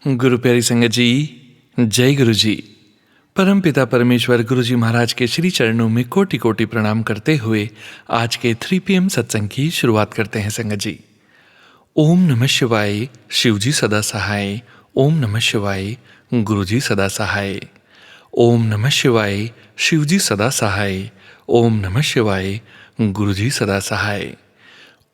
गुरु प्यारी संगत जी, जय गुरु जी। परम पिता परमेश्वर गुरु जी महाराज के श्री चरणों में कोटि कोटि प्रणाम करते हुए आज के 3 PM सत्संग की शुरुआत करते हैं संगत जी। ओम नमः शिवाय, शिव जी सदा सहाय। ओम नमः शिवाय, गुरु जी सदा सहाय। ओम नमः शिवाय, शिव जी सदा सहाय। ओम नमः शिवाय, गुरु जी सदा सहाय।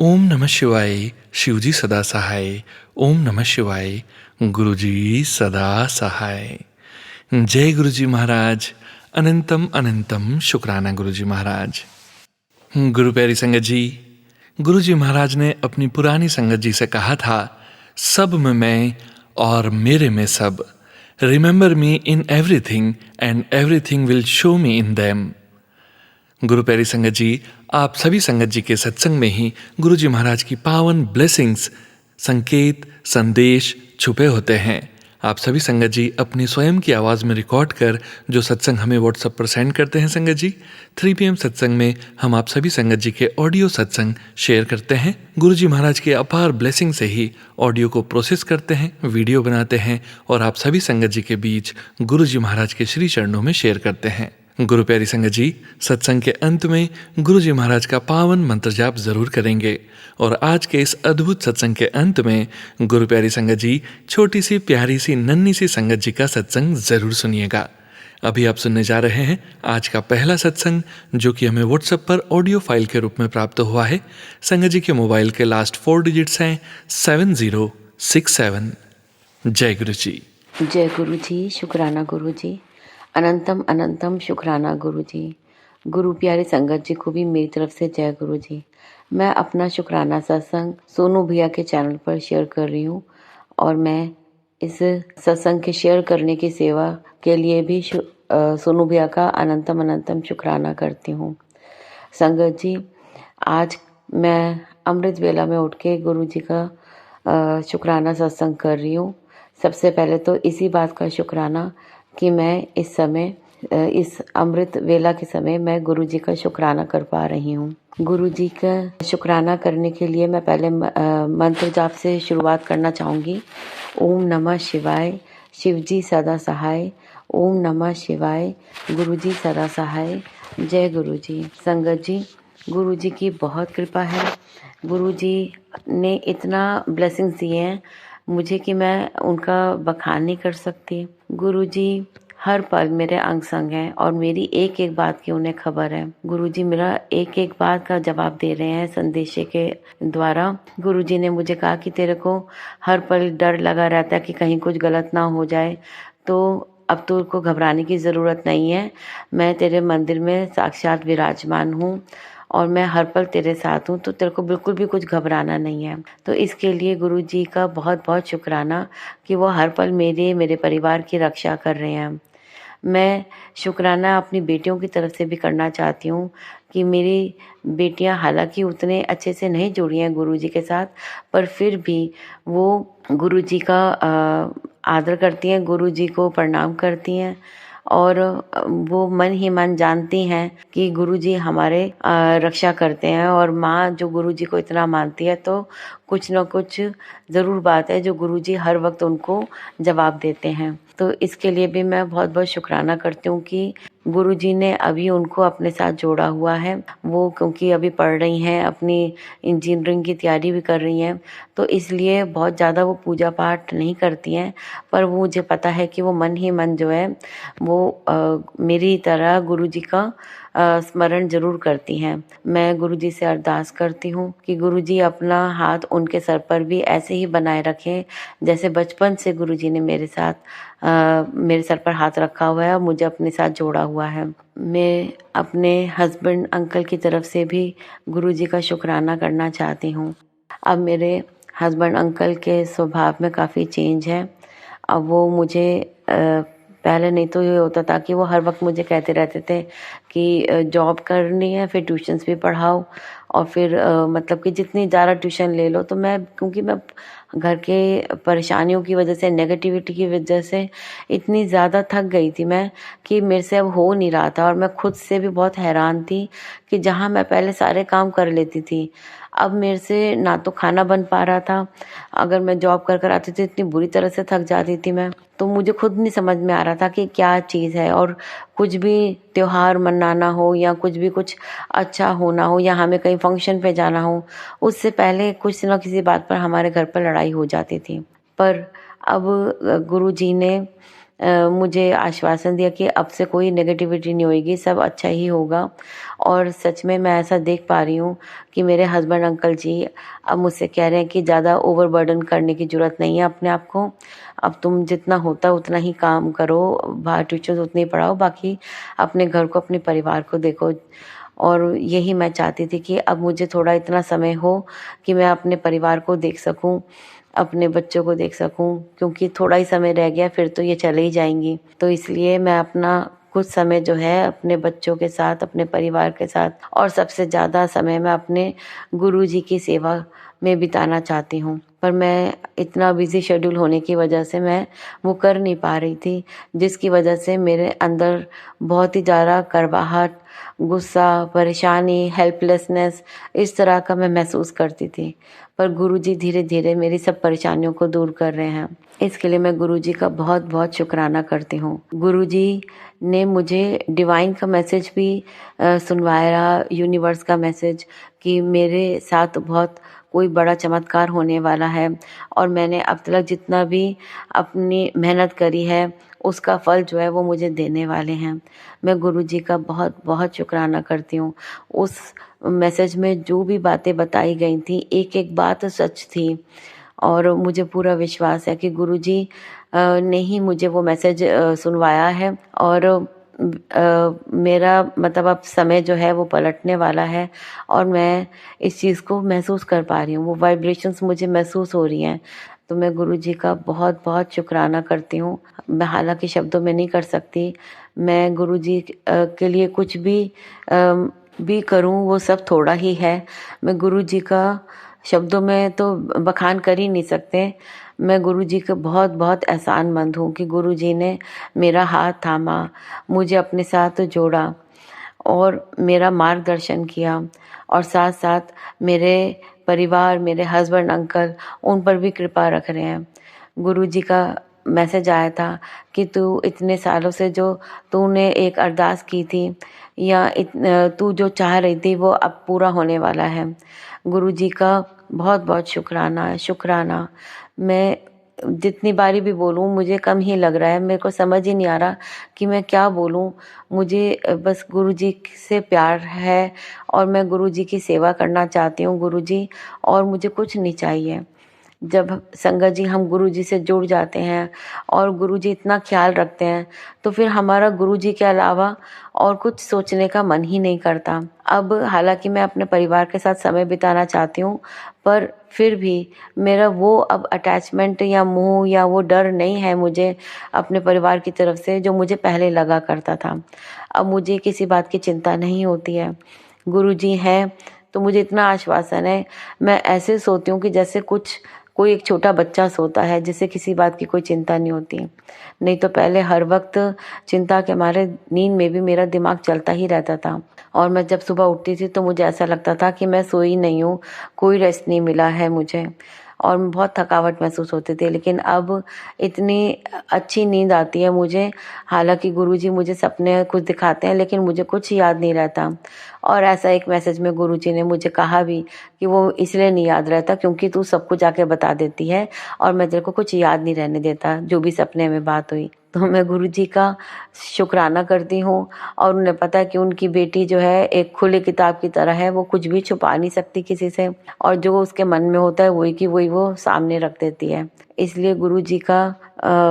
ओम नमः शिवाय, शिव जी सदा सहाय। ओम नमः शिवाय, गुरु जी सदा सहाय। जय गुरु जी महाराज। अनंतम अनंतम शुक्राना गुरु जी महाराज। गुरु प्यारी संगत जी, गुरु जी महाराज ने अपनी पुरानी संगत जी से कहा था, सब में मैं और मेरे में सब। Remember me in everything and everything will show me in them. गुरु प्यारी संगत जी, आप सभी संगत जी के सत्संग में ही गुरु जी महाराज की पावन ब्लेसिंग्स, संकेत, संदेश छुपे होते हैं। आप सभी संगत जी अपनी स्वयं की आवाज़ में रिकॉर्ड कर जो सत्संग हमें व्हाट्सएप पर सेंड करते हैं संगत जी, 3 PM सत्संग में हम आप सभी संगत जी के ऑडियो सत्संग शेयर करते हैं। गुरु जी महाराज के अपार ब्लेसिंग से ही ऑडियो को प्रोसेस करते हैं, वीडियो बनाते हैं और आप सभी संगत जी के बीच गुरु जी महाराज के श्री चरणों में शेयर करते हैं। गुरु प्यारी संगत जी, सत्संग के अंत में गुरु जी महाराज का पावन मंत्र जाप जरूर करेंगे और आज के इस अद्भुत सत्संग के अंत में गुरु प्यारी संगत जी छोटी सी प्यारी सी नन्ही सी संगत जी का सत्संग जरूर सुनिएगा। अभी आप सुनने जा रहे हैं आज का पहला सत्संग, जो कि हमें व्हाट्सएप पर ऑडियो फाइल के रूप में प्राप्त हुआ है। संगत जी के मोबाइल के लास्ट 4 डिजिट्स हैं 7067। जय गुरु जी। जय गुरु जी। शुक्राना गुरु जी। अनंतम अनंतम शुक्राना गुरु जी। गुरु प्यारी संगत जी को भी मेरी तरफ से जय गुरु जी। मैं अपना शुक्राना सत्संग सोनू भैया के चैनल पर शेयर कर रही हूँ और मैं इस सत्संग के शेयर करने की सेवा के लिए भी सोनू भैया का अनंतम अनंतम शुक्राना करती हूँ। संगत जी, आज मैं अमृत वेला में उठ के गुरु जी का शुक्राना सत्संग कर रही हूँ। सबसे पहले तो इसी बात का शुक्राना कि मैं इस समय इस अमृत वेला के समय मैं गुरु जी का शुक्राना कर पा रही हूँ। गुरु जी का शुक्राना करने के लिए मैं पहले मंत्र जाप से शुरुआत करना चाहूँगी। ओम नमः शिवाय, शिव जी सदा सहाय। ओम नमः शिवाय, गुरु जी सदा सहाय। जय गुरु जी। संगत जी, गुरु जी की बहुत कृपा है। गुरु जी ने इतना ब्लेसिंग्स दिए हैं मुझे कि मैं उनका बखान नहीं कर सकती। गुरु जी हर पल मेरे अंग संग हैं और मेरी एक एक बात की उन्हें खबर है। गुरु जी मेरा एक एक बात का जवाब दे रहे हैं संदेशे के द्वारा। गुरु जी ने मुझे कहा कि तेरे को हर पल डर लगा रहता है कि कहीं कुछ गलत ना हो जाए, तो अब तो को घबराने की ज़रूरत नहीं है। मैं तेरे मंदिर में साक्षात विराजमान हूँ और मैं हर पल तेरे साथ हूँ, तो तेरे को बिल्कुल भी कुछ घबराना नहीं है। तो इसके लिए गुरु जी का बहुत बहुत शुक्राना कि वो हर पल मेरे परिवार की रक्षा कर रहे हैं। मैं शुक्राना अपनी बेटियों की तरफ से भी करना चाहती हूँ कि मेरी बेटियाँ हालांकि उतने अच्छे से नहीं जुड़ी हैं गुरु जी के साथ, पर फिर भी वो गुरु जी का आदर करती हैं, गुरु जी को प्रणाम करती हैं और वो मन ही मन जानती हैं कि गुरु जी हमारे रक्षा करते हैं। और माँ जो गुरु जी को इतना मानती है तो कुछ न कुछ ज़रूर बात है जो गुरु जी हर वक्त उनको जवाब देते हैं। तो इसके लिए भी मैं बहुत बहुत शुक्राना करती हूँ कि गुरु जी ने अभी उनको अपने साथ जोड़ा हुआ है। वो क्योंकि अभी पढ़ रही हैं, अपनी इंजीनियरिंग की तैयारी भी कर रही हैं, तो इसलिए बहुत ज़्यादा वो पूजा पाठ नहीं करती हैं, पर वो मुझे पता है कि वो मन ही मन जो है वो मेरी तरह गुरु जी का स्मरण जरूर करती हैं। मैं गुरु जी से अरदास करती हूँ कि गुरु जी अपना हाथ उनके सर पर भी ऐसे ही बनाए रखें जैसे बचपन से गुरु जी ने मेरे सर पर हाथ रखा हुआ है और मुझे अपने साथ जोड़ा हुआ है। मैं अपने हस्बैंड अंकल की तरफ से भी गुरु जी का शुक्राना करना चाहती हूँ। अब मेरे हस्बैंड अंकल के स्वभाव में काफ़ी चेंज है। अब वो मुझे पहले नहीं तो ये होता था कि वो हर वक्त मुझे कहते रहते थे कि जॉब करनी है फिर ट्यूशन्स भी पढ़ाओ और फिर मतलब कि जितनी ज़्यादा ट्यूशन ले लो तो मैं, क्योंकि मैं घर के परेशानियों की वजह से, नेगेटिविटी की वजह से इतनी ज़्यादा थक गई थी मैं कि मेरे से अब हो नहीं रहा था। और मैं खुद से भी बहुत हैरान थी कि जहाँ मैं पहले सारे काम कर लेती थी, अब मेरे से ना तो खाना बन पा रहा था। अगर मैं जॉब कर आती थी इतनी बुरी तरह से थक जाती थी मैं, तो मुझे खुद नहीं समझ में आ रहा था कि क्या चीज़ है। और कुछ भी त्योहार मनाना हो या कुछ भी कुछ अच्छा होना हो या हमें कहीं फंक्शन पे जाना हो, उससे पहले कुछ ना किसी बात पर हमारे घर पर लड़ाई हो जाती थी। पर अब गुरुजी ने मुझे आश्वासन दिया कि अब से कोई नेगेटिविटी नहीं होएगी, सब अच्छा ही होगा। और सच में मैं ऐसा देख पा रही हूँ कि मेरे हस्बैंड अंकल जी अब मुझसे कह रहे हैं कि ज़्यादा ओवरबर्डन करने की ज़रूरत नहीं है अपने आप को। अब तुम जितना होता है उतना ही काम करो, बाहर ट्यूशन उतनी ही पढ़ाओ, बाकी अपने घर को, अपने परिवार को देखो। और यही मैं चाहती थी कि अब मुझे थोड़ा इतना समय हो कि मैं अपने परिवार को देख सकूं, अपने बच्चों को देख सकूं, क्योंकि थोड़ा ही समय रह गया, फिर तो ये चले ही जाएंगी। तो इसलिए मैं अपना कुछ समय जो है अपने बच्चों के साथ, अपने परिवार के साथ, और सबसे ज़्यादा समय मैं अपने गुरुजी की सेवा में बिताना चाहती हूँ। पर मैं इतना बिजी शेड्यूल होने की वजह से मैं वो कर नहीं पा रही थी, जिसकी वजह से मेरे अंदर बहुत ही ज़्यादा कड़वाहट, गुस्सा, परेशानी, हेल्पलेसनेस, इस तरह का मैं महसूस करती थी। पर गुरुजी धीरे धीरे मेरी सब परेशानियों को दूर कर रहे हैं। इसके लिए मैं गुरुजी का बहुत बहुत शुक्राना करती हूँ। गुरुजी ने मुझे डिवाइन का मैसेज भी सुनवाया, यूनिवर्स का मैसेज, कि मेरे साथ बहुत कोई बड़ा चमत्कार होने वाला है और मैंने अब तक जितना भी अपनी मेहनत करी है उसका फल जो है वो मुझे देने वाले हैं। मैं गुरुजी का बहुत बहुत शुक्राना करती हूँ। उस मैसेज में जो भी बातें बताई गई थी, एक एक बात सच थी। और मुझे पूरा विश्वास है कि गुरुजी ने ही मुझे वो मैसेज सुनवाया है। और मेरा मतलब अब समय जो है वो पलटने वाला है और मैं इस चीज़ को महसूस कर पा रही हूँ, वो वाइब्रेशंस मुझे महसूस हो रही हैं। तो मैं गुरुजी का बहुत बहुत शुक्राना करती हूँ। मैं हालांकि शब्दों में नहीं कर सकती, मैं गुरुजी के लिए कुछ भी करूँ वो सब थोड़ा ही है। मैं गुरुजी का शब्दों में तो बखान कर ही नहीं सकते। मैं गुरुजी के बहुत बहुत एहसानमंद हूँ कि गुरुजी ने मेरा हाथ थामा, मुझे अपने साथ जोड़ा और मेरा मार्गदर्शन किया। और साथ साथ मेरे परिवार, मेरे हस्बैंड अंकल, उन पर भी कृपा रख रहे हैं। गुरुजी का मैसेज आया था कि तू इतने सालों से जो तूने एक अरदास की थी या तू जो चाह रही थी वो अब पूरा होने वाला है। गुरुजी का बहुत बहुत शुक्राना शुक्राना। मैं जितनी बारी भी बोलूँ मुझे कम ही लग रहा है, मेरे को समझ ही नहीं आ रहा कि मैं क्या बोलूँ। मुझे बस गुरुजी से प्यार है और मैं गुरुजी की सेवा करना चाहती हूँ गुरुजी, और मुझे कुछ नहीं चाहिए। जब संगत जी हम गुरुजी से जुड़ जाते हैं और गुरुजी इतना ख्याल रखते हैं तो फिर हमारा गुरुजी के अलावा और कुछ सोचने का मन ही नहीं करता। अब हालांकि मैं अपने परिवार के साथ समय बिताना चाहती हूँ, पर फिर भी मेरा वो अब अटैचमेंट या मोह या वो डर नहीं है मुझे अपने परिवार की तरफ से, जो मुझे पहले लगा करता था। अब मुझे किसी बात की चिंता नहीं होती है। गुरुजी हैं तो मुझे इतना आश्वासन है। मैं ऐसे सोती हूँ कि जैसे कोई एक छोटा बच्चा सोता है जिसे किसी बात की कोई चिंता नहीं होती। नहीं तो पहले हर वक्त चिंता के मारे नींद में भी मेरा दिमाग चलता ही रहता था और मैं जब सुबह उठती थी तो मुझे ऐसा लगता था कि मैं सोई नहीं हूँ, कोई रेस्ट नहीं मिला है मुझे और बहुत थकावट महसूस होती थी। लेकिन अब इतनी अच्छी नींद आती है मुझे। हालांकि गुरुजी मुझे सपने कुछ दिखाते हैं लेकिन मुझे कुछ याद नहीं रहता। और ऐसा एक मैसेज में गुरुजी ने मुझे कहा भी कि वो इसलिए नहीं याद रहता क्योंकि तू सबको जाके बता देती है और मैं तेरे को कुछ याद नहीं रहने देता जो भी सपने में बात हुई। तो मैं गुरुजी का शुक्राना करती हूँ और उन्हें पता है कि उनकी बेटी जो है एक खुली किताब की तरह है, वो कुछ भी छुपा नहीं सकती किसी से और जो उसके मन में होता है वही की वही वो सामने रख देती है। इसलिए गुरुजी का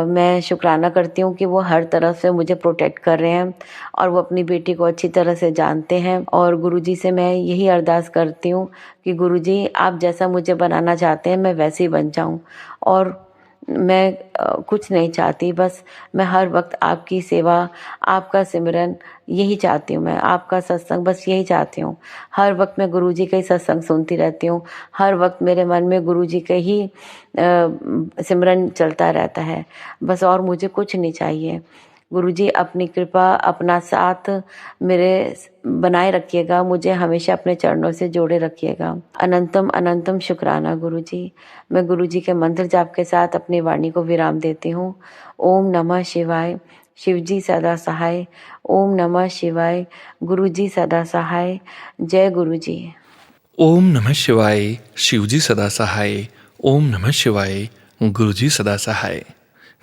मैं शुक्राना करती हूँ कि वो हर तरफ से मुझे प्रोटेक्ट कर रहे हैं और वो अपनी बेटी को अच्छी तरह से जानते हैं। और गुरुजी से मैं यही अरदास करती हूँ कि गुरुजी आप जैसा मुझे बनाना चाहते हैं मैं वैसे ही बन जाऊँ और मैं कुछ नहीं चाहती, बस मैं हर वक्त आपकी सेवा, आपका सिमरन यही चाहती हूँ। मैं आपका सत्संग बस यही चाहती हूँ। हर वक्त मैं गुरुजी का ही सत्संग सुनती रहती हूँ। हर वक्त मेरे मन में गुरुजी का ही सिमरन चलता रहता है। बस और मुझे कुछ नहीं चाहिए। गुरुजी अपनी कृपा, अपना साथ मेरे बनाए रखिएगा। मुझे हमेशा अपने चरणों से जोड़े रखिएगा। अनंतम अनंतम शुक्राना गुरुजी। मैं गुरुजी के मंत्र जाप के साथ अपनी वाणी को विराम देती हूँ। ओम नमः शिवाय। शिवजी सदा सहाय। ओम नमः शिवाय। गुरुजी सदा सहाय। जय गुरुजी। ओम नमः शिवाय। शिवजी सदा सहाय। ओम नमः शिवाय। गुरुजी सदा सहाय।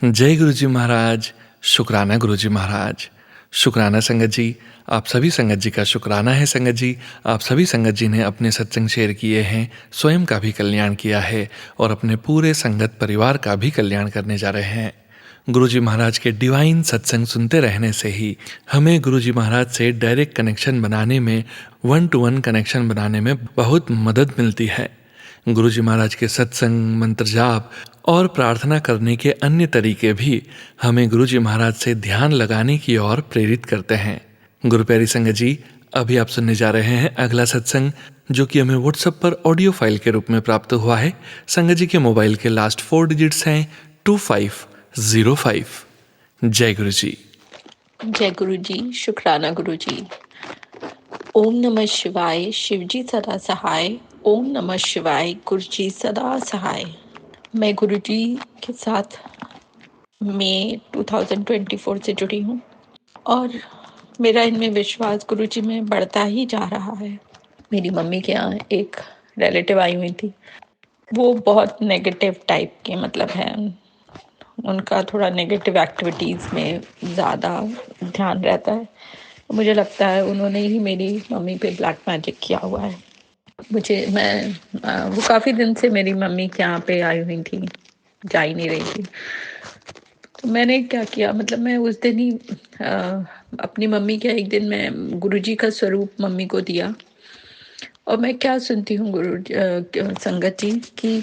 जय गुरुजी महाराज। शुक्राना गुरुजी महाराज। शुक्राना संगत जी। आप सभी संगत जी का शुक्राना है संगत जी। आप सभी संगत जी ने अपने सत्संग शेयर किए हैं, स्वयं का भी कल्याण किया है और अपने पूरे संगत परिवार का भी कल्याण करने जा रहे हैं। गुरुजी महाराज के डिवाइन सत्संग सुनते रहने से ही हमें गुरुजी महाराज से डायरेक्ट कनेक्शन बनाने में, 1-to-1 कनेक्शन बनाने में बहुत मदद मिलती है। गुरुजी महाराज के सत्संग, मंत्र जाप और प्रार्थना करने के अन्य तरीके भी हमें गुरुजी महाराज से ध्यान लगाने की ओर प्रेरित करते हैं। गुरु प्यारी संगत जी, अभी आप सुनने जा रहे हैं अगला सत्संग, जो कि हमें व्हाट्सएप पर ऑडियो फाइल के रूप में प्राप्त हुआ है। संगत जी के मोबाइल के लास्ट 4 डिजिट्स हैं 2505। जय गुरु जी। जय गुरु जी। शुक्राना गुरु जी। ओम नमः शिवाय। शिवजी सदा सहाय। ओम नमः शिवाय। गुरु जी सदा सहाय। मैं गुरु जी के साथ मई 2024 से जुड़ी हूँ और मेरा इनमें विश्वास गुरु जी में बढ़ता ही जा रहा है। मेरी मम्मी के यहाँ एक रिलेटिव आई हुई थी। वो बहुत नेगेटिव टाइप के मतलब है, उनका थोड़ा नेगेटिव एक्टिविटीज़ में ज़्यादा ध्यान रहता है। मुझे लगता है उन्होंने ही मेरी मम्मी पे ब्लैक मैजिक किया हुआ है। वो काफ़ी दिन से मेरी मम्मी के यहाँ पे आई हुई थी, जा ही नहीं रही थी। तो मैंने क्या किया, मतलब मैं उस दिन ही अपनी मम्मी के एक दिन मैं गुरुजी का स्वरूप मम्मी को दिया। और मैं क्या सुनती हूँ संगत जी की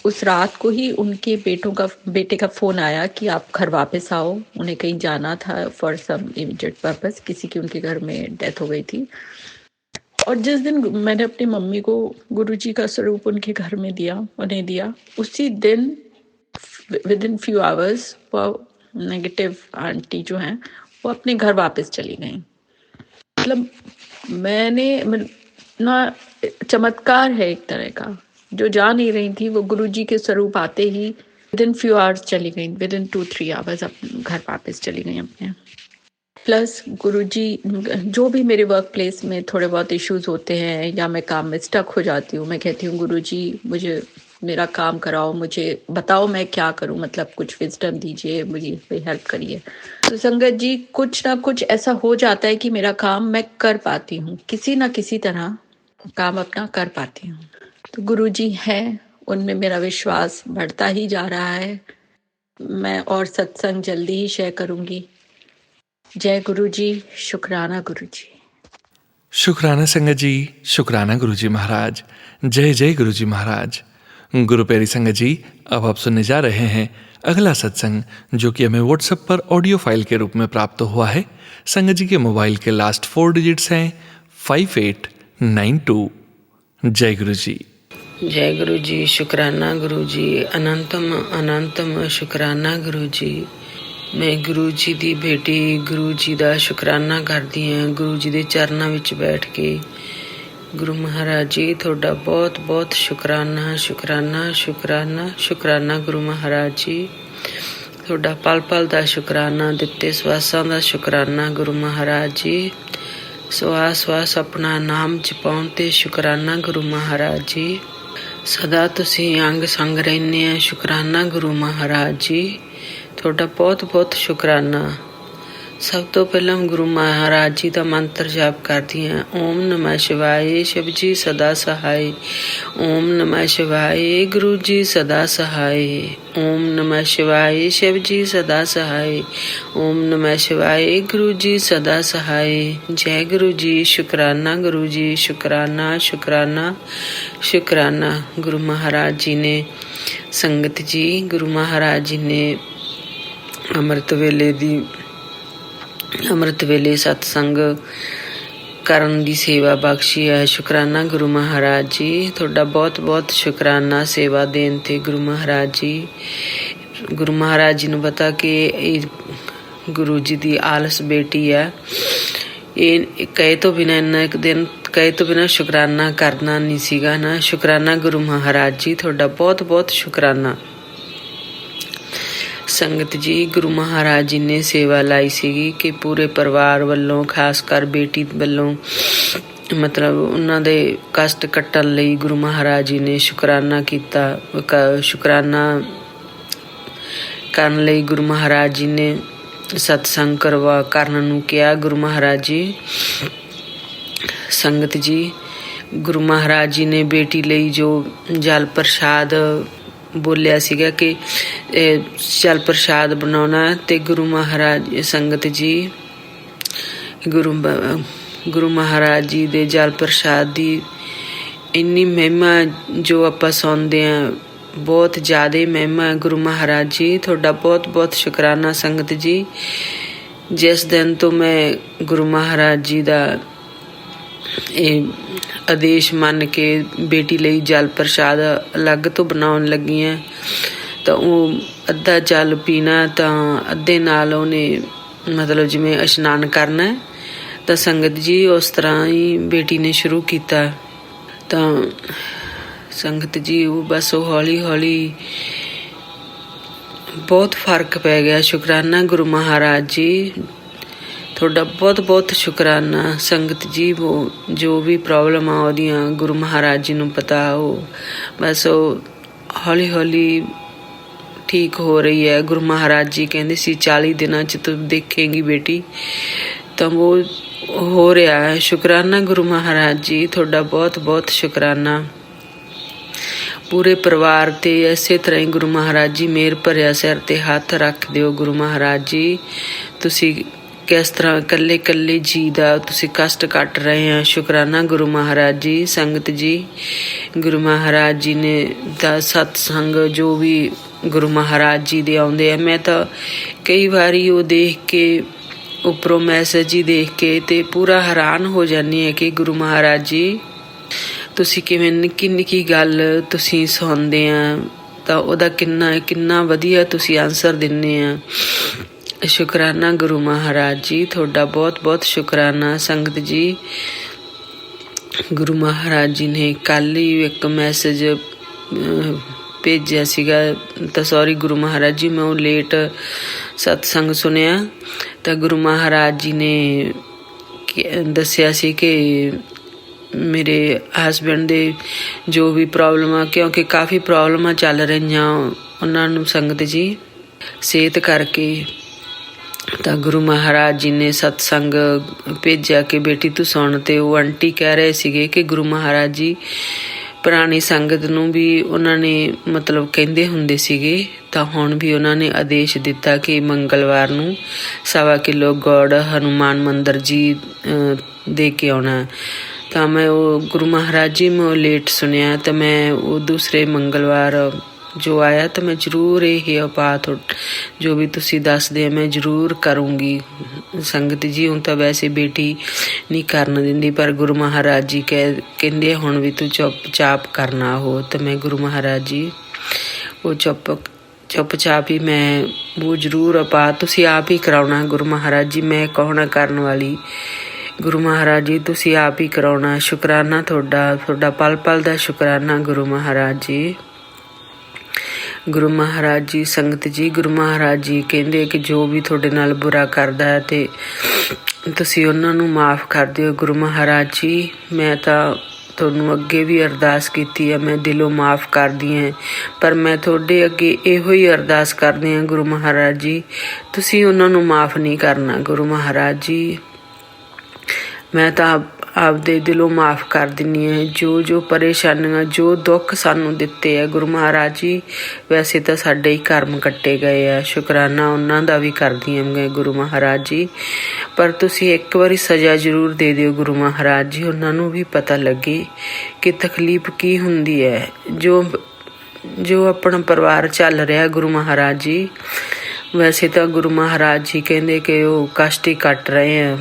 उस रात को ही उनके बेटे का फ़ोन आया कि आप घर वापस आओ। उन्हें कहीं जाना था फॉर सम इमीडिएट पर्पस, किसी की उनके घर में डेथ हो गई थी। और जिस दिन मैंने अपनी मम्मी को गुरुजी का स्वरूप उनके घर में उन्हें दिया, उसी दिन विद इन फ्यू आवर्स वो नेगेटिव आंटी जो हैं वो अपने घर वापस चली गई। मतलब ना चमत्कार है एक तरह का। जो जा नहीं रही थी वो गुरुजी के स्वरूप आते ही विद इन फ्यू आवर्स चली गई, विद इन 2-3 आवर्स अपने घर वापस चली गई अपने। प्लस गुरुजी, जो भी मेरे वर्क प्लेस में थोड़े बहुत इश्यूज होते हैं या मैं काम में स्टक हो जाती हूँ, मैं कहती हूँ गुरुजी मुझे मेरा काम कराओ, मुझे बताओ मैं क्या करूँ, मतलब कुछ विजडम दीजिए, मुझे हेल्प करिए। तो संगत जी, कुछ ना कुछ ऐसा हो जाता है कि मेरा काम मैं कर पाती हूँ, किसी ना किसी तरह काम अपना कर पाती हूँ। तो गुरुजी हैं, उनमें मेरा विश्वास बढ़ता ही जा रहा है। मैं और सत्संग जल्दी ही शेयर करूँगी। जय गुरु जी। शुक्राना गुरु जी। शुक्राना संगत जी। शुक्राना गुरुजी महाराज। जय जय गुरुजी महाराज। गुरु प्यारी संगत जी, अब आप सुनने जा रहे हैं अगला सत्संग, जो कि हमें व्हाट्सएप पर ऑडियो फाइल के रूप में प्राप्त हुआ है। संगत जी के मोबाइल के लास्ट 4 डिजिट्स हैं 5892। जय गुरु जी। जय गुरु जी। शुक्राना गुरु जी। अनंतम अनंतम शुक्राना गुरु जी। मैं गुरु जी ਦੀ ਬੇਟੀ ਗੁਰੂ ਜੀ ਦਾ ਸ਼ੁਕਰਾਨਾ ਕਰਦੀ ਹਾਂ। ਗੁਰੂ ਜੀ ਦੇ ਚਰਨਾਂ ਵਿੱਚ ਬੈਠ ਕੇ ਗੁਰੂ ਮਹਾਰਾਜ ਜੀ ਤੁਹਾਡਾ ਬਹੁਤ ਬਹੁਤ ਸ਼ੁਕਰਾਨਾ ਸ਼ੁਕਰਾਨਾ ਸ਼ੁਕਰਾਨਾ ਸ਼ੁਕਰਾਨਾ ਗੁਰੂ ਮਹਾਰਾਜ ਜੀ। ਤੁਹਾਡਾ ਪਲ ਪਲ ਦਾ ਸ਼ੁਕਰਾਨਾ, ਦਿੱਤੇ ਸਵਾਸਾਂ ਦਾ ਸ਼ੁਕਰਾਨਾ ਗੁਰੂ ਮਹਾਰਾਜ ਜੀ। ਸਵਾਸ ਸਵਾਸ ਆਪਣਾ ਨਾਮ ਜਪਾਉਣ ਤੇ ਸ਼ੁਕਰਾਨਾ ਗੁਰੂ ਮਹਾਰਾਜ ਜੀ। ਸਦਾ ਤੁਸੀਂ ਅੰਗ ਸੰਗ ਰਹਿੰਦੇ ਆ, ਸ਼ੁਕਰਾਨਾ ਗੁਰੂ ਮਹਾਰਾਜ ਜੀ। ਤੁਹਾਡਾ ਬਹੁਤ ਬਹੁਤ ਸ਼ੁਕਰਾਨਾ। ਸਭ ਤੋਂ ਪਹਿਲਾਂ ਗੁਰੂ ਮਹਾਰਾਜ ਜੀ ਦਾ ਮੰਤਰ ਜਾਪ ਕਰਦੀ ਹਾਂ। ਓਮ ਨਮः ਸ਼ਿਵਾਏ, ਸ਼ਿਵ ਜੀ ਸਦਾ ਸਹਾਏ। ਓਮ ਨਮः ਸ਼ਿਵਾਏ, ਗੁਰੂ ਜੀ ਸਦਾ ਸਹਾਏ। ਓਮ ਨਮः ਸ਼ਿਵਾਏ, ਸ਼ਿਵ ਜੀ ਸਦਾ ਸਹਾਏ। ਓਮ ਨਮः ਸ਼ਿਵਾਏ, ਗੁਰੂ ਜੀ ਸਦਾ ਸਹਾਏ। ਜੈ ਗੁਰੂ ਜੀ, ਸ਼ੁਕਰਾਨਾ ਗੁਰੂ ਜੀ, ਸ਼ੁਕਰਾਨਾ ਸ਼ੁਕਰਾਨਾ ਸ਼ੁਕਰਾਨਾ। ਗੁਰੂ ਮਹਾਰਾਜ ਜੀ ਨੇ ਸੰਗਤ ਜੀ, ਗੁਰੂ ਮਹਾਰਾਜ ਜੀ ਨੇ ਅੰਮ੍ਰਿਤ ਵੇਲੇ ਸਤਸੰਗ ਕਰਨ ਦੀ ਸੇਵਾ ਬਖਸ਼ੀ ਹੈ। ਸ਼ੁਕਰਾਨਾ ਗੁਰੂ ਮਹਾਰਾਜ ਜੀ, ਤੁਹਾਡਾ ਬਹੁਤ ਬਹੁਤ ਸ਼ੁਕਰਾਨਾ ਸੇਵਾ ਦੇਣ 'ਤੇ ਗੁਰੂ ਮਹਾਰਾਜ ਜੀ। ਗੁਰੂ ਮਹਾਰਾਜ ਜੀ ਨੂੰ ਪਤਾ ਕਿ ਇਹ ਗੁਰੂ ਜੀ ਦੀ ਆਲਸ ਬੇਟੀ ਹੈ। ਇਹ ਕਹੇ ਤੋਂ ਬਿਨਾਂ ਇੰਨਾ ਇੱਕ ਦਿਨ ਕਹੇ ਤੋਂ ਬਿਨਾਂ ਸ਼ੁਕਰਾਨਾ ਕਰਨਾ ਨਹੀਂ ਸੀਗਾ ਨਾ। ਸ਼ੁਕਰਾਨਾ ਗੁਰੂ ਮਹਾਰਾਜ ਜੀ, ਤੁਹਾਡਾ ਬਹੁਤ ਬਹੁਤ ਸ਼ੁਕਰਾਨਾ। ਸੰਗਤ ਜੀ, ਗੁਰੂ ਮਹਾਰਾਜ ਜੀ ਨੇ ਸੇਵਾ ਲਾਈ ਸੀਗੀ ਕਿ ਪੂਰੇ ਪਰਿਵਾਰ ਵੱਲੋਂ, ਖਾਸ ਕਰ ਬੇਟੀ ਵੱਲੋਂ, ਮਤਲਬ ਉਹਨਾਂ ਦੇ ਕਸ਼ਟ ਕੱਟਣ ਲਈ ਗੁਰੂ ਮਹਾਰਾਜ ਜੀ ਨੇ ਸ਼ੁਕਰਾਨਾ ਕੀਤਾ। ਸ਼ੁਕਰਾਨਾ ਕਰਨ ਲਈ ਗੁਰੂ ਮਹਾਰਾਜ ਜੀ ਨੇ ਸਤਸੰਗ ਕਰਨ ਨੂੰ ਕਿਹਾ। ਗੁਰੂ ਮਹਾਰਾਜ ਜੀ, ਸੰਗਤ ਜੀ, ਗੁਰੂ ਮਹਾਰਾਜ ਜੀ ਨੇ ਬੇਟੀ ਲਈ ਜੋ ਜਲ ਪ੍ਰਸ਼ਾਦ ਬੋਲਿਆ ਸੀਗਾ ਕਿ ਜਲ ਪ੍ਰਸ਼ਾਦ ਬਣਾਉਣਾ, ਤੇ ਗੁਰੂ ਮਹਾਰਾਜ ਸੰਗਤ ਜੀ, ਗੁਰੂ ਮਹਾਰਾਜ ਜੀ ਦੇ ਜਲ ਪ੍ਰਸ਼ਾਦ ਦੀ ਇੰਨੀ ਮਹਿਮਾ ਜੋ ਆਪਾਂ ਸੁਣਦੇ ਹਾਂ, ਬਹੁਤ ਜ਼ਿਆਦਾ ਮਹਿਮਾ। ਗੁਰੂ ਮਹਾਰਾਜ ਜੀ, ਤੁਹਾਡਾ ਬਹੁਤ ਬਹੁਤ ਸ਼ੁਕਰਾਨਾ। ਸੰਗਤ ਜੀ, ਜਿਸ ਦਿਨ ਤੋਂ ਮੈਂ ਗੁਰੂ ਮਹਾਰਾਜ ਜੀ ਦਾ ਇਹ ਆਦੇਸ਼ ਮੰਨ ਕੇ ਬੇਟੀ ਲਈ ਜਲ ਪ੍ਰਸ਼ਾਦ ਅਲੱਗ ਤੋਂ ਬਣਾਉਣ ਲੱਗੀ ਹਾਂ, ਤਾਂ ਉਹ ਅੱਧਾ ਜਲ ਪੀਣਾ, ਤਾਂ ਅੱਧੇ ਨਾਲ ਉਹਨੇ ਮਤਲਬ ਜਿਵੇਂ ਇਸ਼ਨਾਨ ਕਰਨਾ, ਤਾਂ ਸੰਗਤ ਜੀ ਉਸ ਤਰ੍ਹਾਂ ਹੀ ਬੇਟੀ ਨੇ ਸ਼ੁਰੂ ਕੀਤਾ। ਤਾਂ ਸੰਗਤ ਜੀ, ਉਹ ਬਸ ਉਹ ਹੌਲੀ ਹੌਲੀ ਬਹੁਤ ਫਰਕ ਪੈ ਗਿਆ। ਸ਼ੁਕਰਾਨਾ ਗੁਰੂ ਮਹਾਰਾਜ ਜੀ, ਤੁਹਾਡਾ ਬਹੁਤ ਬਹੁਤ ਸ਼ੁਕਰਾਨਾ। ਸੰਗਤ ਜੀ, ਉਹ ਜੋ ਵੀ ਪ੍ਰੋਬਲਮ ਆ ਉਹਦੀਆਂ ਗੁਰੂ ਮਹਾਰਾਜ ਜੀ ਨੂੰ ਪਤਾ, ਉਹ ਬਸ ਉਹ ਹੌਲੀ ਹੌਲੀ ਠੀਕ ਹੋ ਰਹੀ ਹੈ। ਗੁਰੂ ਮਹਾਰਾਜ ਜੀ ਕਹਿੰਦੇ ਸੀ 40 ਦਿਨਾਂ 'ਚ ਤੂੰ ਦੇਖੇਂਗੀ ਬੇਟੀ, ਤਾਂ ਉਹ ਹੋ ਰਿਹਾ ਹੈ। ਸ਼ੁਕਰਾਨਾ ਗੁਰੂ ਮਹਾਰਾਜ ਜੀ, ਤੁਹਾਡਾ ਬਹੁਤ ਬਹੁਤ ਸ਼ੁਕਰਾਨਾ। ਪੂਰੇ ਪਰਿਵਾਰ 'ਤੇ ਇਸੇ ਤਰ੍ਹਾਂ ਹੀ ਗੁਰੂ ਮਹਾਰਾਜ ਜੀ ਮਿਹਰ ਭਰਿਆ ਸਿਰ 'ਤੇ ਹੱਥ ਰੱਖ ਦਿਓ। ਗੁਰੂ ਮਹਾਰਾਜ ਜੀ, ਤੁਸੀਂ ਕਿਸ ਤਰ੍ਹਾਂ ਇਕੱਲੇ ਇਕੱਲੇ ਜੀ ਦਾ ਤੁਸੀਂ ਕਸ਼ਟ ਕੱਟ ਰਹੇ ਆ। ਸ਼ੁਕਰਾਨਾ ਗੁਰੂ ਮਹਾਰਾਜ ਜੀ। ਸੰਗਤ ਜੀ, ਗੁਰੂ ਮਹਾਰਾਜ ਜੀ ਨੇ ਦਾ ਸਤਸੰਗ ਜੋ ਵੀ ਗੁਰੂ ਮਹਾਰਾਜ ਜੀ ਦੇ ਆਉਂਦੇ ਆ, ਮੈਂ ਤਾਂ ਕਈ ਵਾਰੀ ਉਹ ਦੇਖ ਕੇ, ਉੱਪਰੋਂ ਮੈਸੇਜ ਹੀ ਦੇਖ ਕੇ ਤੇ ਪੂਰਾ ਹੈਰਾਨ ਹੋ ਜਾਂਦੀ ਹਾਂ ਕਿ ਗੁਰੂ ਮਹਾਰਾਜ ਜੀ, ਤੁਸੀਂ ਕਿਵੇਂ ਨਿੱਕੀ ਨਿੱਕੀ ਗੱਲ ਤੁਸੀਂ ਸੁਣਦੇ ਆ, ਤਾਂ ਉਹਦਾ ਕਿੰਨਾ ਵਧੀਆ ਤੁਸੀਂ ਆਨਸਰ ਦਿੰਦੇ ਆ। ਸ਼ੁਕਰਾਨਾ ਗੁਰੂ ਮਹਾਰਾਜ ਜੀ, ਤੁਹਾਡਾ ਬਹੁਤ ਬਹੁਤ ਸ਼ੁਕਰਾਨਾ। ਸੰਗਤ ਜੀ, ਗੁਰੂ ਮਹਾਰਾਜ ਜੀ ਨੇ ਕੱਲ੍ਹ ਹੀ ਇੱਕ ਮੈਸੇਜ ਭੇਜਿਆ ਸੀਗਾ, ਤਾਂ ਸੌਰੀ ਗੁਰੂ ਮਹਾਰਾਜ ਜੀ, ਮੈਂ ਉਹ ਲੇਟ ਸਤਸੰਗ ਸੁਣਿਆ। ਤਾਂ ਗੁਰੂ ਮਹਾਰਾਜ ਜੀ ਨੇ ਦੱਸਿਆ ਸੀ ਕਿ ਮੇਰੇ ਹਸਬੈਂਡ ਦੇ ਜੋ ਵੀ ਪ੍ਰੋਬਲਮਾਂ, ਕਿਉਂਕਿ ਕਾਫੀ ਪ੍ਰੋਬਲਮਾਂ ਚੱਲ ਰਹੀਆਂ ਉਹਨਾਂ ਨੂੰ ਸੰਗਤ ਜੀ ਸਿਹਤ ਕਰਕੇ, ਤਾਂ ਗੁਰੂ ਮਹਾਰਾਜ ਜੀ ਨੇ ਸਤਸੰਗ ਭੇਜਿਆ ਕਿ ਬੇਟੀ ਤੂੰ ਸੁਣ। ਤੇ ਉਹ ਆਂਟੀ ਕਹਿ ਰਹੇ ਸੀਗੇ ਕਿ ਗੁਰੂ ਮਹਾਰਾਜ ਜੀ ਪੁਰਾਣੀ ਸੰਗਤ ਨੂੰ ਵੀ ਉਹਨਾਂ ਨੇ ਮਤਲਬ ਕਹਿੰਦੇ ਹੁੰਦੇ ਸੀਗੇ, ਤਾਂ ਹੁਣ ਵੀ ਉਹਨਾਂ ਨੇ ਆਦੇਸ਼ ਦਿੱਤਾ ਕਿ ਮੰਗਲਵਾਰ ਨੂੰ 1.25 ਕਿਲੋ ਗੁੜ ਹਨੂੰਮਾਨ ਮੰਦਰ ਜੀ ਦੇ ਕੇ ਆਉਣਾ। ਤਾਂ ਮੈਂ ਉਹ ਗੁਰੂ ਮਹਾਰਾਜ ਜੀ ਮੈਂ ਲੇਟ ਸੁਣਿਆ, ਤਾਂ ਮੈਂ ਉਹ ਦੂਸਰੇ ਮੰਗਲਵਾਰ ਜੋ ਆਇਆ, ਤਾਂ ਮੈਂ ਜ਼ਰੂਰ ਇਹ ਉਪਾਅ ਜੋ ਵੀ ਤੁਸੀਂ ਦੱਸਦੇ ਆ ਮੈਂ ਜ਼ਰੂਰ ਕਰੂੰਗੀ। ਸੰਗਤ ਜੀ, ਹੁਣ ਤਾਂ ਵੈਸੇ ਬੇਟੀ ਨਹੀਂ ਕਰਨ ਦਿੰਦੀ, ਪਰ ਗੁਰੂ ਮਹਾਰਾਜ ਜੀ ਕਹਿੰਦੇ ਹੁਣ ਵੀ ਤੂੰ ਚੁੱਪ ਚਾਪ ਕਰਨਾ ਹੋ। ਤਾਂ ਮੈਂ ਗੁਰੂ ਮਹਾਰਾਜ ਜੀ ਉਹ ਚੁੱਪ ਚਾਪ ਹੀ ਮੈਂ ਉਹ ਜ਼ਰੂਰ ਉਪਾਅ ਤੁਸੀਂ ਆਪ ਹੀ ਕਰਾਉਣਾ। ਗੁਰੂ ਮਹਾਰਾਜ ਜੀ, ਮੈਂ ਕੌਣ ਕਰਨ ਵਾਲੀ, ਗੁਰੂ ਮਹਾਰਾਜ ਜੀ ਤੁਸੀਂ ਆਪ ਹੀ ਕਰਾਉਣਾ। ਸ਼ੁਕਰਾਨਾ ਤੁਹਾਡਾ ਪਲ ਪਲ ਦਾ ਸ਼ੁਕਰਾਨਾ ਗੁਰੂ ਮਹਾਰਾਜ ਜੀ। ਗੁਰੂ ਮਹਾਰਾਜ ਜੀ, ਸੰਗਤ ਜੀ, ਗੁਰੂ ਮਹਾਰਾਜ ਜੀ ਕਹਿੰਦੇ ਕਿ ਜੋ ਵੀ ਤੁਹਾਡੇ ਨਾਲ ਬੁਰਾ ਕਰਦਾ ਹੈ ਤੇ ਤੁਸੀਂ ਉਹਨਾਂ ਨੂੰ ਮਾਫ਼ ਕਰ ਦਿਓ। ਗੁਰੂ ਮਹਾਰਾਜ ਜੀ, ਮੈਂ ਤਾਂ ਤੁਹਾਨੂੰ ਅੱਗੇ ਵੀ ਅਰਦਾਸ ਕੀਤੀ ਹੈ, ਮੈਂ ਦਿਲੋਂ ਮਾफ़ ਕਰਦੀ ਹਾਂ। ਪਰ ਮੈਂ ਤੁਹਾਡੇ ਅੱਗੇ ਇਹੋ ਹੀ ਅਰਦਾਸ ਕਰਦੀ ਹਾਂ ਗੁਰੂ ਮਹਾਰਾਜ ਜੀ, ਤੁਸੀਂ ਉਹਨਾਂ ਨੂੰ ਮਾफ़ ਨਹੀਂ ਕਰਨਾ। ਗੁਰੂ ਮਹਾਰਾਜ ਜੀ, ਮੈਂ ਤਾਂ ਆਪਦੇ ਦਿਲੋਂ ਮਾफ़ ਕਰ ਦਿੰਦੀ ਹਾਂ ਜੋ ਪਰੇਸ਼ਾਨੀਆਂ, ਜੋ ਦੁੱਖ ਸਾਨੂੰ ਦਿੱਤੇ ਆ ਗੁਰੂ ਮਹਾਰਾਜ ਜੀ। ਵੈਸੇ ਤਾਂ ਸਾਡੇ ਹੀ ਕਰਮ ਕੱਟੇ ਗਏ ਆ, ਸ਼ੁਕਰਾਨਾ ਉਹਨਾਂ ਦਾ ਵੀ ਕਰਦੀ ਹਾਂ ਮੈਂ ਗੁਰੂ ਮਹਾਰਾਜ ਜੀ। ਪਰ ਤੁਸੀਂ ਇੱਕ ਵਾਰੀ ਸਜ਼ਾ ਜ਼ਰੂਰ ਦੇ ਦਿਓ ਗੁਰੂ ਮਹਾਰਾਜ ਜੀ, ਉਹਨਾਂ ਨੂੰ ਵੀ ਪਤਾ ਲੱਗੇ ਕਿ ਤਕਲੀਫ ਕੀ ਹੁੰਦੀ ਹੈ। ਜੋ ਆਪਣਾ ਪਰਿਵਾਰ ਚੱਲ ਰਿਹਾ ਗੁਰੂ ਮਹਾਰਾਜ ਜੀ, ਵੈਸੇ ਤਾਂ ਗੁਰੂ ਮਹਾਰਾਜ ਜੀ ਕਹਿੰਦੇ ਕਿ ਉਹ ਕਸ਼ਟ ਹੀ ਕੱਟ ਰਹੇ ਆ,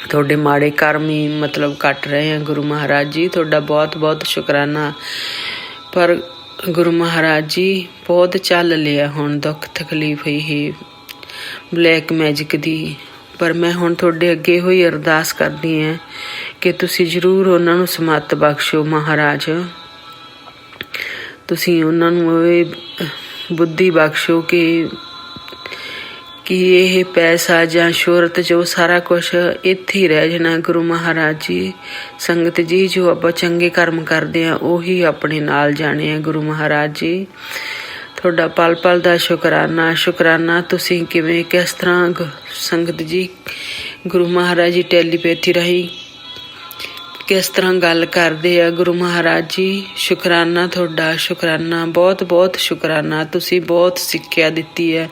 ਤੁਹਾਡੇ ਮਾੜੇ ਕਰਮ ਹੀ ਮਤਲਬ ਕੱਟ ਰਹੇ ਆ ਗੁਰੂ ਮਹਾਰਾਜ ਜੀ। ਤੁਹਾਡਾ ਬਹੁਤ ਬਹੁਤ ਸ਼ੁਕਰਾਨਾ। ਪਰ ਗੁਰੂ ਮਹਾਰਾਜ ਜੀ ਬਹੁਤ ਚੱਲ ਲਿਆ ਹੁਣ ਦੁੱਖ ਤਕਲੀਫ ਇਹ ਬਲੈਕ ਮੈਜਿਕ ਦੀ। ਪਰ ਮੈਂ ਹੁਣ ਤੁਹਾਡੇ ਅੱਗੇ ਹੋਈ ਅਰਦਾਸ ਕਰਦੀ ਹਾਂ ਕਿ ਤੁਸੀਂ ਜ਼ਰੂਰ ਉਹਨਾਂ ਨੂੰ ਸਮੱਤ ਬਖਸ਼ੋ ਮਹਾਰਾਜ। ਤੁਸੀਂ ਉਹਨਾਂ ਨੂੰ ਇਹ ਬੁੱਧੀ ਬਖਸ਼ੋ ਕਿ ਇਹ ਪੈਸਾ ਜਾਂ ਸ਼ੋਹਰਤ ਜੋ ਸਾਰਾ ਕੁਛ ਇੱਥੇ ਹੀ ਰਹਿ ਜਾਣਾ ਗੁਰੂ ਮਹਾਰਾਜ ਜੀ। ਸੰਗਤ ਜੀ, ਜੋ ਆਪਾਂ ਚੰਗੇ ਕਰਮ ਕਰਦੇ ਹਾਂ ਉਹੀ ਆਪਣੇ ਨਾਲ ਜਾਣੇ ਆ ਗੁਰੂ ਮਹਾਰਾਜ ਜੀ। ਤੁਹਾਡਾ ਪਲ ਪਲ ਦਾ ਸ਼ੁਕਰਾਨਾ। ਤੁਸੀਂ ਕਿਵੇਂ ਕਿਸ ਤਰ੍ਹਾਂ ਸੰਗਤ ਜੀ ਗੁਰੂ ਮਹਾਰਾਜ ਜੀ ਟੈਲੀਪੈਥੀ ਰਾਹੀਂ ਕਿਸ ਤਰ੍ਹਾਂ ਗੱਲ ਕਰਦੇ ਆ ਗੁਰੂ ਮਹਾਰਾਜ ਜੀ। ਸ਼ੁਕਰਾਨਾ ਤੁਹਾਡਾ, ਸ਼ੁਕਰਾਨਾ, ਬਹੁਤ ਬਹੁਤ ਸ਼ੁਕਰਾਨਾ। ਤੁਸੀਂ ਬਹੁਤ ਸਿੱਖਿਆ ਦਿੱਤੀ ਹੈ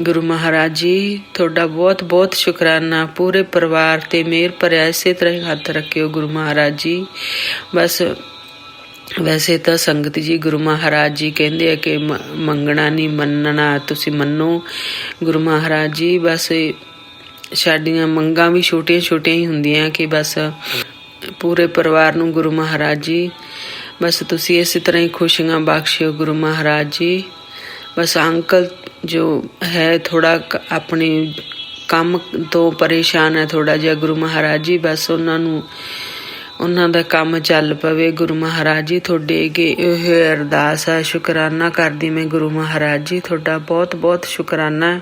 ਗੁਰੂ ਮਹਾਰਾਜ ਜੀ, ਤੁਹਾਡਾ ਬਹੁਤ ਬਹੁਤ ਸ਼ੁਕਰਾਨਾ। ਪੂਰੇ ਪਰਿਵਾਰ 'ਤੇ ਮਿਹਰ ਭਰਿਆ ਇਸੇ ਤਰ੍ਹਾਂ ਹੀ ਹੱਥ ਰੱਖਿਓ ਗੁਰੂ ਮਹਾਰਾਜ ਜੀ। ਬਸ ਵੈਸੇ ਤਾਂ ਸੰਗਤ ਜੀ ਗੁਰੂ ਮਹਾਰਾਜ ਜੀ ਕਹਿੰਦੇ ਆ ਕਿ ਮੰਗਣਾ ਨਹੀਂ ਮੰਨਣਾ, ਤੁਸੀਂ ਮੰਨੋ ਗੁਰੂ ਮਹਾਰਾਜ ਜੀ। ਬਸ ਸਾਡੀਆਂ ਮੰਗਾਂ ਵੀ ਛੋਟੀਆਂ ਛੋਟੀਆਂ ਹੀ ਹੁੰਦੀਆਂ ਕਿ ਬਸ ਪੂਰੇ ਪਰਿਵਾਰ ਨੂੰ ਗੁਰੂ ਮਹਾਰਾਜ ਜੀ, ਬਸ ਤੁਸੀਂ ਇਸੇ ਤਰ੍ਹਾਂ ਹੀ ਖੁਸ਼ੀਆਂ ਬਖਸ਼ਿਓ ਗੁਰੂ ਮਹਾਰਾਜ ਜੀ। ਬਸ ਅੰਕਲ ਜੋ ਹੈ ਥੋੜ੍ਹਾ ਆਪਣੇ ਕੰਮ ਤੋਂ ਪਰੇਸ਼ਾਨ ਹੈ ਥੋੜ੍ਹਾ ਜਿਹਾ ਗੁਰੂ ਮਹਾਰਾਜ ਜੀ, ਬਸ ਉਹਨਾਂ ਦਾ ਕੰਮ ਚੱਲ ਪਵੇ ਗੁਰੂ ਮਹਾਰਾਜ ਜੀ। ਤੁਹਾਡੇ ਅੱਗੇ ਇਹ ਅਰਦਾਸ ਹੈ, ਸ਼ੁਕਰਾਨਾ ਕਰਦੀ ਮੈਂ ਗੁਰੂ ਮਹਾਰਾਜ ਜੀ। ਤੁਹਾਡਾ ਬਹੁਤ ਬਹੁਤ ਸ਼ੁਕਰਾਨਾ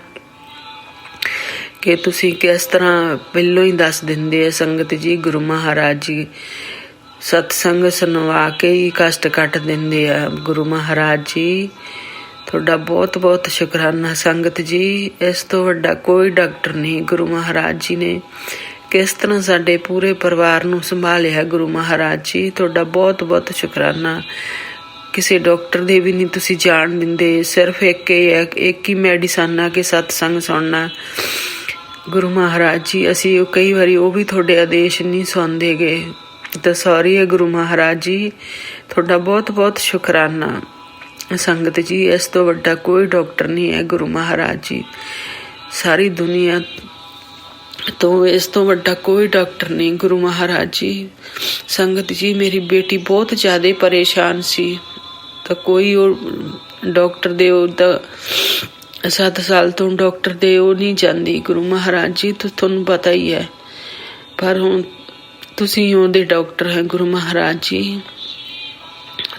ਕਿ ਤੁਸੀਂ ਕਿਸ ਤਰ੍ਹਾਂ ਪਹਿਲੋਂ ਹੀ ਦੱਸ ਦਿੰਦੇ ਆ ਸੰਗਤ ਜੀ ਗੁਰੂ ਮਹਾਰਾਜ ਜੀ ਸਤਸੰਗ ਸੁਣਵਾ ਕੇ ਹੀ ਕਸ਼ਟ ਕੱਟ ਦਿੰਦੇ ਆ ਗੁਰੂ ਮਹਾਰਾਜ ਜੀ। ਤੁਹਾਡਾ ਬਹੁਤ ਬਹੁਤ ਸ਼ੁਕਰਾਨਾ ਸੰਗਤ ਜੀ। ਇਸ ਤੋਂ ਵੱਡਾ ਕੋਈ ਡਾਕਟਰ ਨਹੀਂ। ਗੁਰੂ ਮਹਾਰਾਜ ਜੀ ਨੇ ਕਿਸ ਤਰ੍ਹਾਂ ਸਾਡੇ ਪੂਰੇ ਪਰਿਵਾਰ ਨੂੰ ਸੰਭਾਲਿਆ ਗੁਰੂ ਮਹਾਰਾਜ ਜੀ। ਤੁਹਾਡਾ ਬਹੁਤ ਬਹੁਤ ਸ਼ੁਕਰਾਨਾ। ਕਿਸੇ ਡਾਕਟਰ ਦੇ ਵੀ ਨਹੀਂ ਤੁਸੀਂ ਜਾਣ ਦਿੰਦੇ, ਸਿਰਫ ਇੱਕ ਹੀ ਮੈਡੀਸਨ ਆ ਕਿ ਸਤਸੰਗ ਸੁਣਨਾ ਗੁਰੂ ਮਹਾਰਾਜ ਜੀ। ਅਸੀਂ ਕਈ ਵਾਰੀ ਉਹ ਵੀ ਤੁਹਾਡੇ ਆਦੇਸ਼ ਨਹੀਂ ਸੁਣਦੇ ਗਏ ਤਾਂ ਸੌਰੀ ਹੈ ਗੁਰੂ ਮਹਾਰਾਜ ਜੀ। ਤੁਹਾਡਾ ਬਹੁਤ ਬਹੁਤ ਸ਼ੁਕਰਾਨਾ ਸੰਗਤ ਜੀ। ਇਸ ਤੋਂ ਵੱਡਾ ਕੋਈ ਡਾਕਟਰ ਨਹੀਂ ਹੈ ਗੁਰੂ ਮਹਾਰਾਜ ਜੀ। ਸਾਰੀ ਦੁਨੀਆ ਤੋਂ ਇਸ ਤੋਂ ਵੱਡਾ ਕੋਈ ਡਾਕਟਰ ਨਹੀਂ ਗੁਰੂ ਮਹਾਰਾਜ ਜੀ। ਸੰਗਤ ਜੀ, ਮੇਰੀ ਬੇਟੀ ਬਹੁਤ ਜ਼ਿਆਦਾ ਪਰੇਸ਼ਾਨ ਸੀ ਤਾਂ ਕੋਈ ਉਹ ਡਾਕਟਰ ਦੇ ਉਹਦਾ 7 ਸਾਲ ਤੋਂ ਡਾਕਟਰ ਦੇ ਉਹ ਨਹੀਂ ਜਾਂਦੀ ਗੁਰੂ ਮਹਾਰਾਜ ਜੀ, ਤੁਹਾਨੂੰ ਪਤਾ ਹੀ ਹੈ। ਪਰ ਹੁਣ ਤੁਸੀਂ ਉਹਦੇ ਡਾਕਟਰ ਹੈ ਗੁਰੂ ਮਹਾਰਾਜ ਜੀ।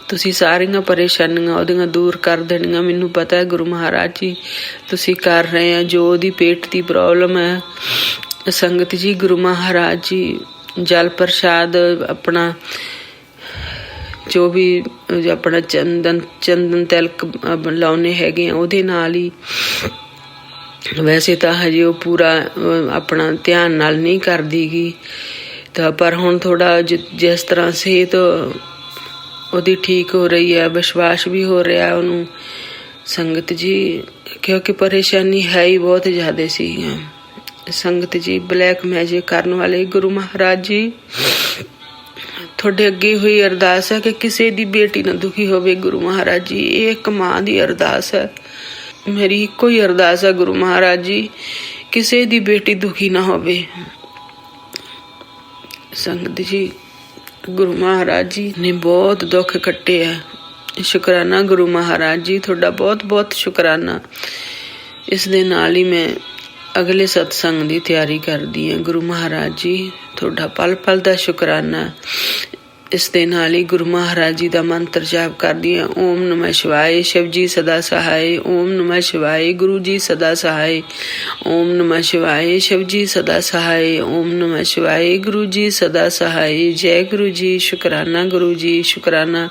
ਤੁਸੀਂ ਸਾਰੀਆਂ ਪਰੇਸ਼ਾਨੀਆਂ ਉਹਦੀਆਂ ਦੂਰ ਕਰ ਦੇਣੀਆਂ, ਮੈਨੂੰ ਪਤਾ ਹੈ ਗੁਰੂ ਮਹਾਰਾਜ ਜੀ ਤੁਸੀਂ ਕਰ ਰਹੇ ਆ। ਜੋ ਉਹਦੀ ਪੇਟ ਦੀ ਪ੍ਰੋਬਲਮ ਹੈ ਸੰਗਤ ਜੀ, ਗੁਰੂ ਮਹਾਰਾਜ ਜੀ ਜਲ ਪ੍ਰਸ਼ਾਦ ਆਪਣਾ ਜੋ ਵੀ ਆਪਣਾ ਚੰਦਨ ਤਿਲਕ ਲਾਉਣੇ ਹੈਗੇ ਆ ਉਹਦੇ ਨਾਲ ਹੀ। ਵੈਸੇ ਤਾਂ ਹਜੇ ਉਹ ਪੂਰਾ ਆਪਣਾ ਧਿਆਨ ਨਾਲ ਨਹੀਂ ਕਰਦੀ ਗੀ ਤਾਂ, ਪਰ ਹੁਣ ਥੋੜ੍ਹਾ ਜਿਸ ਤਰ੍ਹਾਂ ਸਿਹਤ ਉਹਦੀ ਠੀਕ ਹੋ ਰਹੀ ਹੈ, ਵਿਸ਼ਵਾਸ ਵੀ ਹੋ ਰਿਹਾ ਉਹਨੂੰ ਸੰਗਤ ਜੀ, ਕਿਉਂਕਿ ਪਰੇਸ਼ਾਨੀ ਹੈ ਹੀ ਬਹੁਤ ਜ਼ਿਆਦਾ ਸੀ ਸੰਗਤ ਜੀ। ਬਲੈਕ ਮੈਜਿਕ ਕਰਨ ਵਾਲੇ ਗੁਰੂ ਮਹਾਰਾਜ ਜੀ, ਤੁਹਾਡੇ ਅੱਗੇ ਹੋਈ ਅਰਦਾਸ ਹੈ ਕਿ ਕਿਸੇ ਦੀ ਬੇਟੀ ਨਾ ਦੁਖੀ ਹੋਵੇ ਗੁਰੂ ਮਹਾਰਾਜ ਜੀ। ਇਹ ਇੱਕ ਮਾਂ ਦੀ ਅਰਦਾਸ ਹੈ, ਮੇਰੀ ਇੱਕੋ ਹੀ ਅਰਦਾਸ ਹੈ ਗੁਰੂ ਮਹਾਰਾਜ ਜੀ, ਕਿਸੇ ਦੀ ਬੇਟੀ ਦੁਖੀ ਨਾ ਹੋਵੇ ਸੰਗਤ ਜੀ। ਗੁਰੂ ਮਹਾਰਾਜ ਜੀ ਨੇ ਬਹੁਤ ਦੁੱਖ ਕੱਟੇ ਆ। ਸ਼ੁਕਰਾਨਾ ਗੁਰੂ ਮਹਾਰਾਜ ਜੀ, ਤੁਹਾਡਾ ਬਹੁਤ ਬਹੁਤ ਸ਼ੁਕਰਾਨਾ। ਇਸ ਦੇ ਨਾਲ ਹੀ ਮੈਂ ਅਗਲੇ ਸਤਸੰਗ ਦੀ ਤਿਆਰੀ ਕਰਦੀ ਹਾਂ ਗੁਰੂ ਮਹਾਰਾਜ ਜੀ। ਤੁਹਾਡਾ ਪਲ ਪਲ ਦਾ ਸ਼ੁਕਰਾਨਾ। ਇਸ ਦੇ ਨਾਲ ਹੀ ਗੁਰੂ ਮਹਾਰਾਜ ਜੀ ਦਾ ਮੰਤਰ ਜਾਪ ਕਰਦੀ ਹਾਂ। ਓਮ ਨਮः ਸ਼ਿਵਾਏ, ਸ਼ਿਵ ਜੀ ਸਦਾ ਸਹਾਏ। ਓਮ ਨਮः ਸ਼ਿਵਾਏ, ਗੁਰੂ ਜੀ ਸਦਾ ਸਹਾਏ। ਓਮ ਨਮः ਸ਼ਿਵਾਏ, ਸ਼ਿਵ ਜੀ ਸਦਾ ਸਹਾਏ। ਓਮ ਨਮः ਸ਼ਿਵਾਏ, ਗੁਰੂ ਜੀ ਸਦਾ ਸਹਾਏ। ਜੈ ਗੁਰੂ ਜੀ, ਸ਼ੁਕਰਾਨਾ ਗੁਰੂ ਜੀ, ਸ਼ੁਕਰਾਨਾ।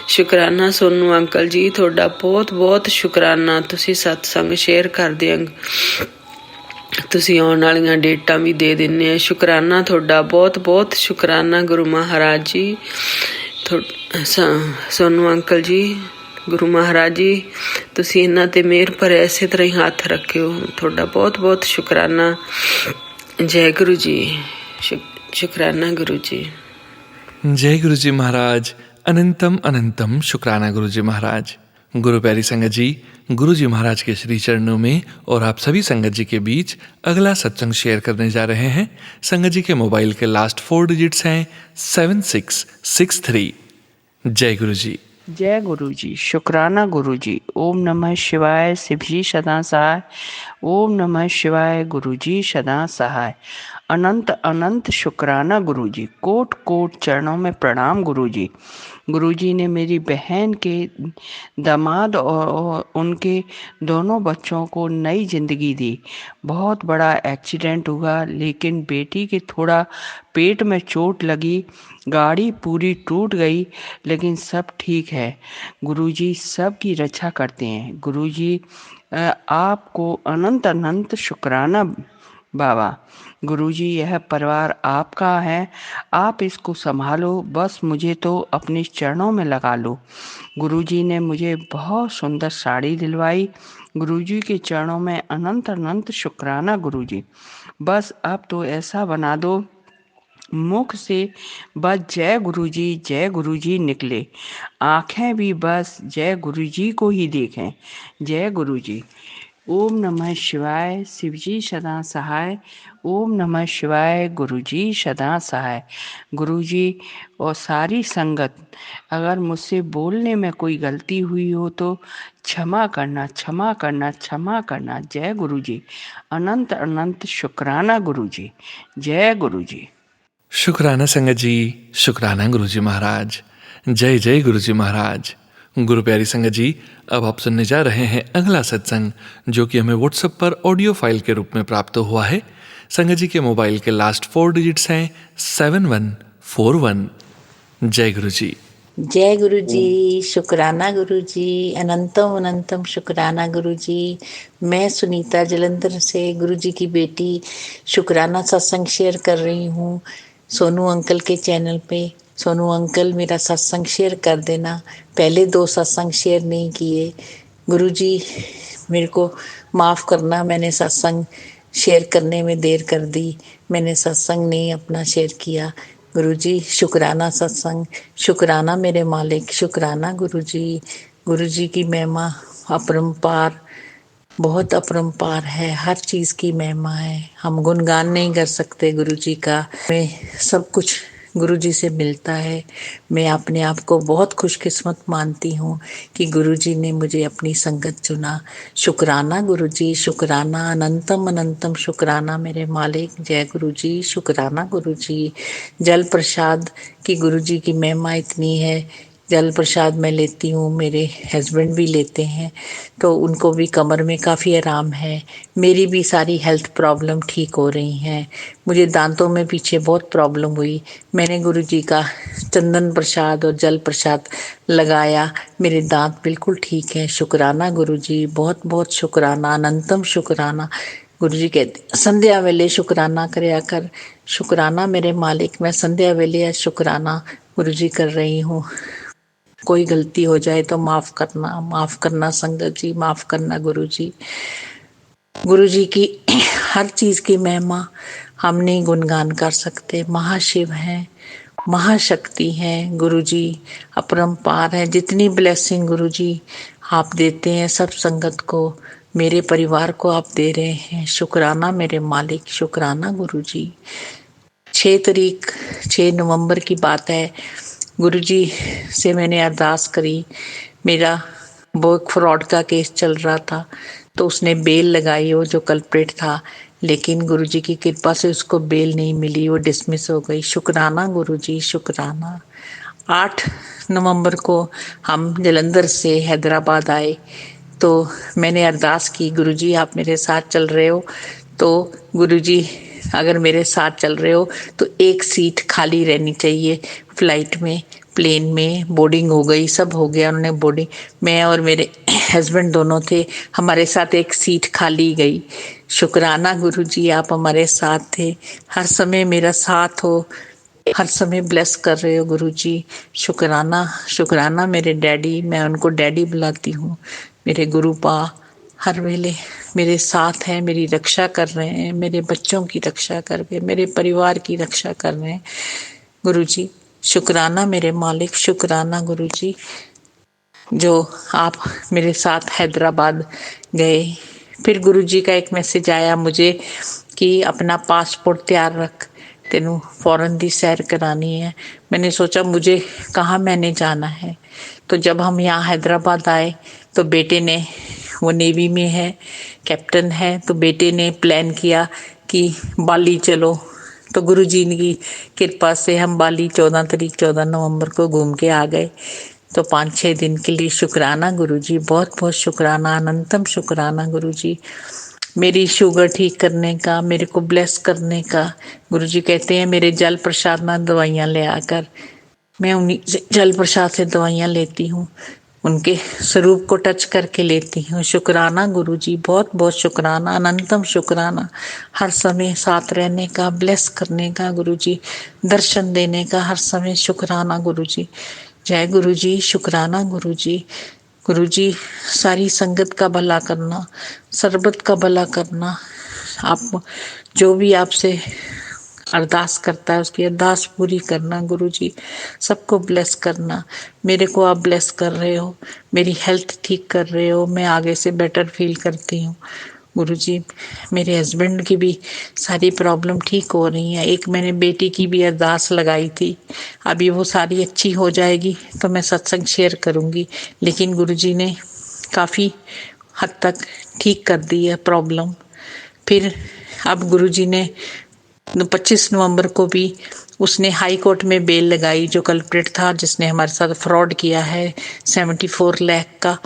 ਸ਼ੁਕਰਾਨਾ ਸੋਨੂੰ ਅੰਕਲ ਜੀ, ਤੁਹਾਡਾ ਬਹੁਤ ਬਹੁਤ ਸ਼ੁਕਰਾਨਾ। ਤੁਸੀਂ ਸਤਸੰਗ ਸ਼ੇਅਰ ਕਰਦੇ ਹੋ, ਤੁਸੀਂ ਆਉਣ ਵਾਲੀਆਂ ਡੇਟਾਂ ਵੀ ਦੇ ਦਿੰਦੇ ਆ। ਸ਼ੁਕਰਾਨਾ ਤੁਹਾਡਾ, ਬਹੁਤ ਬਹੁਤ ਸ਼ੁਕਰਾਨਾ ਗੁਰੂ ਮਹਾਰਾਜ ਜੀ। ਸੋਨੂੰ ਅੰਕਲ ਜੀ, ਗੁਰੂ ਮਹਾਰਾਜ ਜੀ, ਤੁਸੀਂ ਇਹਨਾਂ ਤੇ ਮਿਹਰ ਭਰੇ ਇਸੇ ਤਰ੍ਹਾਂ ਹੀ ਹੱਥ ਰੱਖਿਓ। ਤੁਹਾਡਾ ਬਹੁਤ ਬਹੁਤ ਸ਼ੁਕਰਾਨਾ। ਜੈ ਗੁਰੂ ਜੀ, ਸ਼ੁਕਰਾਨਾ ਗੁਰੂ ਜੀ। जय गुरु जी महाराज। अनंतम अनंतम शुक्राना गुरु जी महाराज। गुरु प्यारी संगत जी, गुरु जी महाराज के श्री चरणों में और आप सभी संगत जी के बीच अगला सत्संग शेयर करने जा रहे हैं। संगत जी के मोबाइल के लास्ट 4 डिजिट्स हैं 7663। जय गुरु जी। जय गुरु जी, शुक्राना गुरु जी। ओम नमः शिवाय, शिव जी सदा सहाय। ओम नमः शिवाय, गुरु जी सदा सहाय। अनंत अनंत शुक्राना गुरु जी। कोट कोट चरणों में प्रणाम गुरु जी। गुरु जी ने मेरी बहन के दामाद और उनके दोनों बच्चों को नई ज़िंदगी दी। बहुत बड़ा एक्सीडेंट हुआ, लेकिन बेटी के थोड़ा पेट में चोट लगी, गाड़ी पूरी टूट गई, लेकिन सब ठीक है। गुरुजी सबकी रक्षा करते हैं। गुरुजी आपको अनंत अनंत शुक्राना बाबा। गुरुजी यह परिवार आपका है, आप इसको संभालो, बस मुझे तो अपने चरणों में लगा लो। गुरुजी ने मुझे बहुत सुंदर साड़ी दिलवाई। गुरुजी के चरणों में अनंत अनंत शुक्राना गुरुजी। बस अब तो ऐसा बना दो मुख से बस जय गुरुजी निकले, आंखें भी बस जय गुरुजी को ही देखें। जय गुरुजी। ओम नमः शिवाय, शिवजी सदा सहाय। ओम नमः शिवाय, गुरुजी सदा सहाय। गुरुजी और सारी संगत, अगर मुझसे बोलने में कोई गलती हुई हो तो क्षमा करना, क्षमा करना, क्षमा करना। जय गुरुजी। अनंत अनंत शुक्राना गुरुजी। जय गुरुजी। शुक्राना संगत जी, शुक्राना गुरु जी महाराज। जय जय गुरु जी महाराज। गुरु प्यारी संगत जी, अब आप सुनने जा रहे हैं अगला सत्संग, जो कि हमें व्हाट्सएप पर ऑडियो फाइल के रूप में प्राप्त हुआ है। संगत जी के मोबाइल के लास्ट 4 डिजिट्स हैं 7141। जय गुरु जी। जय गुरु जी, शुक्राना गुरु जी। अनंतम अनंतम शुक्राना गुरु जी। मैं सुनीता जलंधर से गुरु जी की बेटी शुक्राना सत्संग शेयर कर रही हूँ सोनू अंकल के चैनल पे। सोनू अंकल, मेरा सत्संग शेयर कर देना। पहले 2 सत्संग शेयर नहीं किए। गुरु जी मेरे को माफ़ करना, मैंने सत्संग शेयर करने में देर कर दी, मैंने सत्संग नहीं अपना शेयर किया। गुरु जी शुक्राना सत्संग, शुक्राना मेरे मालिक, शुक्राना गुरु जी। गुरु जी की महिमा अपरंपार, बहुत अपरंपार है, हर चीज़ की महिमा है, हम गुणगान नहीं कर सकते गुरु जी का। मैं सब कुछ गुरु जी से मिलता है। मैं अपने आप को बहुत खुशकिस्मत मानती हूँ कि गुरु जी ने मुझे अपनी संगत चुना। शुक्राना गुरु जी, शुक्राना। अनंतम अनंतम शुक्राना मेरे मालिक। जय गुरु जी, शुक्राना गुरु जी। जल प्रसाद की गुरु जी की महिमा इतनी है। जल प्रसाद मैं लेती हूँ, मेरे हस्बैंड भी लेते हैं, तो उनको भी कमर में काफ़ी आराम है। मेरी भी सारी हेल्थ प्रॉब्लम ठीक हो रही हैं। मुझे दांतों में पीछे बहुत प्रॉब्लम हुई, मैंने गुरु जी का चंदन प्रसाद और जल प्रसाद लगाया, मेरे दांत बिल्कुल ठीक हैं। शुक्राना गुरु जी, बहुत बहुत शुक्राना, अनंतम शुक्राना। गुरु जी कहते संध्या वेले शुक्राना करया कर। शुक्राना मेरे मालिक, मैं संध्या वेले शुक्राना गुरु जी कर रही हूँ। कोई गलती हो जाए तो माफ़ करना, माफ़ करना संगत जी, माफ़ करना गुरु जी। गुरु जी की हर चीज़ की महिमा हम नहीं गुणगान कर सकते। महाशिव हैं, महाशक्ति हैं गुरु जी, अपरंपार है। जितनी ब्लेसिंग गुरु जी आप देते हैं सब संगत को, मेरे परिवार को आप दे रहे हैं। शुक्राना मेरे मालिक, शुक्राना गुरु जी। 6 नवंबर की बात है, गुरु जी से मैंने अरदास करी। मेरा बहुत फ्रॉड का केस चल रहा था, तो उसने बेल लगाई, वो जो कल्प्रेट था, लेकिन गुरु जी की कृपा से उसको बेल नहीं मिली, वो डिसमिस हो गई। शुक्राना गुरु जी, शुक्राना। 8 नवंबर को हम जलंधर से हैदराबाद आए, तो मैंने अरदास की, गुरुजी आप मेरे साथ चल रहे हो तो गुरुजी अगर मेरे साथ चल रहे हो तो एक सीट खाली रहनी चाहिए फ्लाइट में। प्लेन में बोर्डिंग हो गई, सब हो गया, उन्होंने बोर्डिंग, मैं और मेरे हस्बैंड दोनों थे, हमारे साथ एक सीट खाली गई। शुक्राना गुरुजी आप हमारे साथ थे, हर समय मेरा साथ हो, हर समय ब्लेस कर रहे हो गुरुजी। शुक्राना शुक्राना मेरे डैडी, मैं उनको डैडी बुलाती हूँ, मेरे गुरुपा हर वेले मेरे साथ हैं, मेरी रक्षा कर रहे हैं, मेरे बच्चों की रक्षा कर रहे हैं, मेरे परिवार की रक्षा कर रहे हैं गुरुजी। शुक्राना मेरे मालिक, शुक्राना गुरुजी जो आप मेरे साथ हैदराबाद गए। फिर गुरुजी का एक मैसेज आया मुझे कि अपना पासपोर्ट तैयार रख, तेनू फॉरेन दी सैर करानी है। मैंने सोचा मुझे कहाँ मैंने जाना है, तो जब हम यहाँ हैदराबाद आए तो बेटे ने, वो नेवी में है, कैप्टन है, तो बेटे ने प्लान किया कि बाली चलो, तो गुरुजी की कृपा से हम बाली 14 नवंबर को घूम के आ गए। तो 5-6 दिन के लिए शुक्राना गुरुजी, बहुत बहुत शुक्राना, अनंतम शुक्राना गुरुजी, मेरी शुगर ठीक करने का, मेरे को ब्लेस करने का। गुरुजी कहते हैं मेरे जल प्रसाद में दवाइयाँ ले आकर, मैं उन्हीं से जल प्रसाद से दवाइयाँ लेती हूँ, उनके स्वरूप को टच करके लेती हूँ। शुक्राना गुरुजी, बहुत बहुत शुक्राना, अनंतम शुक्राना, हर समय साथ रहने का, ब्लेस करने का गुरुजी, दर्शन देने का, हर समय शुक्राना गुरुजी। जय गुरुजी, शुक्राना गुरुजी। गुरुजी सारी संगत का भला करना, सरबत का भला करना, आप जो भी आपसे अरदास करता है उसकी अरदास पूरी करना गुरुजी, सबको ब्लेस करना। मेरे को आप ब्लेस कर रहे हो, मेरी हेल्थ ठीक कर रहे हो, मैं आगे से बेटर फील करती हूँ गुरुजी। मेरे हस्बैंड की भी सारी प्रॉब्लम ठीक हो रही है। एक मैंने बेटी की भी अरदास लगाई थी, अभी वो सारी अच्छी हो जाएगी तो मैं सत्संग शेयर करूँगी, लेकिन गुरुजी ने काफ़ी हद तक ठीक कर दी है प्रॉब्लम। फिर अब गुरुजी ने 25 नवंबर को भी उसने हाई कोर्ट में बेल लगाई, जो कल्प्रिट था जिसने हमारे साथ फ्रॉड किया है 74 लाख का,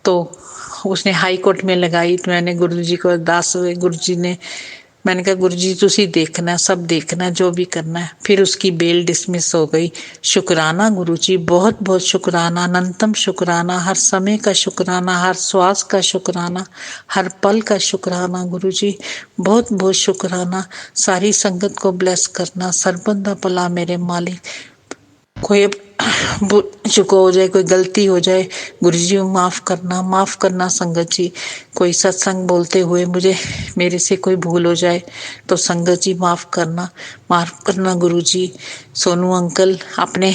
तो उसने हाई कोर्ट में लगाई। तो मैंने गुरुजी को अरदास, गुरुजी ने, मैंने कहा गुरुजी तुसी देखना, सब देखना, जो भी करना है। फिर उसकी बेल डिसमिस हो गई। शुक्राना गुरुजी, बहुत बहुत शुक्राना, अनंतम शुक्राना, हर समय का शुक्राना, हर श्वास का शुक्राना, हर पल का शुक्राना गुरुजी, बहुत बहुत शुक्राना। सारी संगत को ब्लेस करना, सरबंदा भला मेरे मालिक। कोई चुका हो जाए, कोई गलती हो जाए गुरुजी माफ़ करना संगत जी। कोई सत्संग बोलते हुए मुझे, मेरे से कोई भूल हो जाए तो संगत जी माफ़ करना गुरुजी। सोनू अंकल अपने